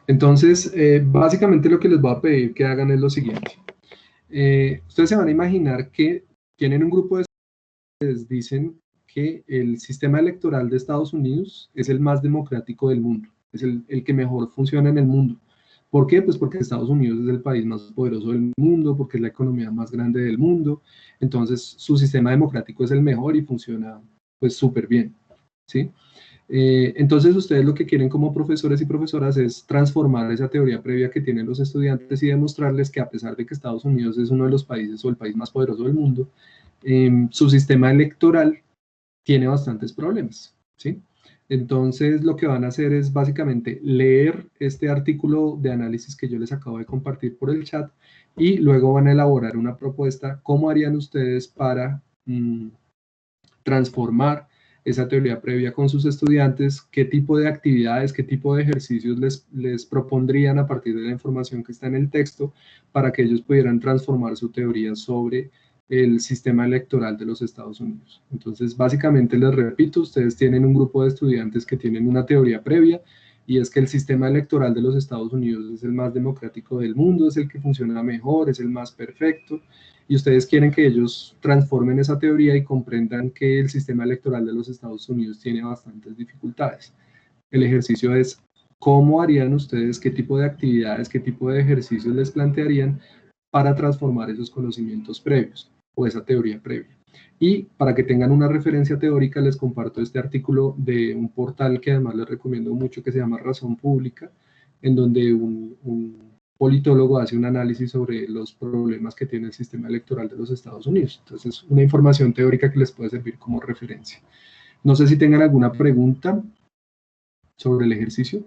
[SPEAKER 1] Entonces, básicamente lo que les voy a pedir que hagan es lo siguiente. Ustedes se van a imaginar que tienen un grupo de ustedes dicen que el sistema electoral de Estados Unidos es el más democrático del mundo, es el que mejor funciona en el mundo. ¿Por qué? Pues porque Estados Unidos es el país más poderoso del mundo, porque es la economía más grande del mundo, entonces su sistema democrático es el mejor y funciona pues súper bien, ¿sí? Entonces ustedes lo que quieren como profesores y profesoras es transformar esa teoría previa que tienen los estudiantes y demostrarles que a pesar de que Estados Unidos es uno de los países o el país más poderoso del mundo, su sistema electoral tiene bastantes problemas, ¿sí? Entonces lo que van a hacer es básicamente leer este artículo de análisis que yo les acabo de compartir por el chat y luego van a elaborar una propuesta, cómo harían ustedes para transformar esa teoría previa con sus estudiantes, qué tipo de actividades, qué tipo de ejercicios les propondrían a partir de la información que está en el texto para que ellos pudieran transformar su teoría sobre el sistema electoral de los Estados Unidos. Entonces, básicamente les repito, ustedes tienen un grupo de estudiantes que tienen una teoría previa y es que el sistema electoral de los Estados Unidos es el más democrático del mundo, es el que funciona mejor, es el más perfecto, y ustedes quieren que ellos transformen esa teoría y comprendan que el sistema electoral de los Estados Unidos tiene bastantes dificultades. El ejercicio es cómo harían ustedes, qué tipo de actividades, qué tipo de ejercicios les plantearían para transformar esos conocimientos previos o esa teoría previa. Y para que tengan una referencia teórica, les comparto este artículo de un portal que además les recomiendo mucho, que se llama Razón Pública, en donde un politólogo hace un análisis sobre los problemas que tiene el sistema electoral de los Estados Unidos. Entonces, una información teórica que les puede servir como referencia. No sé si tengan alguna pregunta sobre el ejercicio.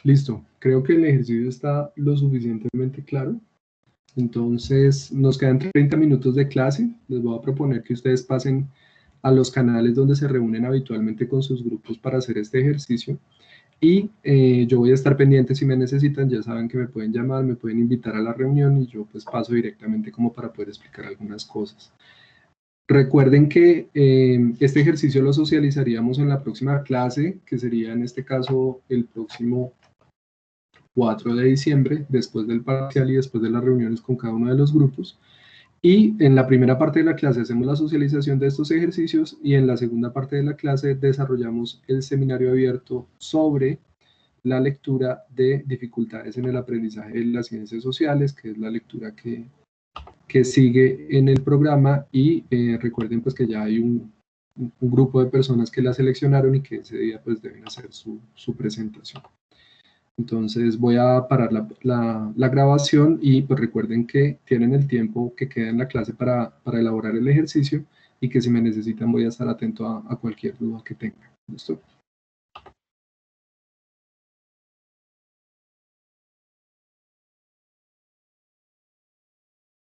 [SPEAKER 1] Listo, creo que el ejercicio está lo suficientemente claro. Entonces, nos quedan 30 minutos de clase. Les voy a proponer que ustedes pasen a los canales donde se reúnen habitualmente con sus grupos para hacer este ejercicio. Y yo voy a estar pendiente si me necesitan. Ya saben que me pueden llamar, me pueden invitar a la reunión y yo pues paso directamente como para poder explicar algunas cosas. Recuerden que este ejercicio lo socializaríamos en la próxima clase, que sería en este caso el próximo 4 de diciembre, después del parcial y después de las reuniones con cada uno de los grupos. Y en la primera parte de la clase hacemos la socialización de estos ejercicios y en la segunda parte de la clase desarrollamos el seminario abierto sobre la lectura de dificultades en el aprendizaje de las ciencias sociales, que es la lectura que sigue en el programa. Y recuerden pues que ya hay un grupo de personas que la seleccionaron y que ese día pues deben hacer su presentación. Entonces voy a parar la grabación y pues recuerden que tienen el tiempo que queda en la clase para elaborar el ejercicio y que si me necesitan voy a estar atento a cualquier duda que tengan. ¿Listo?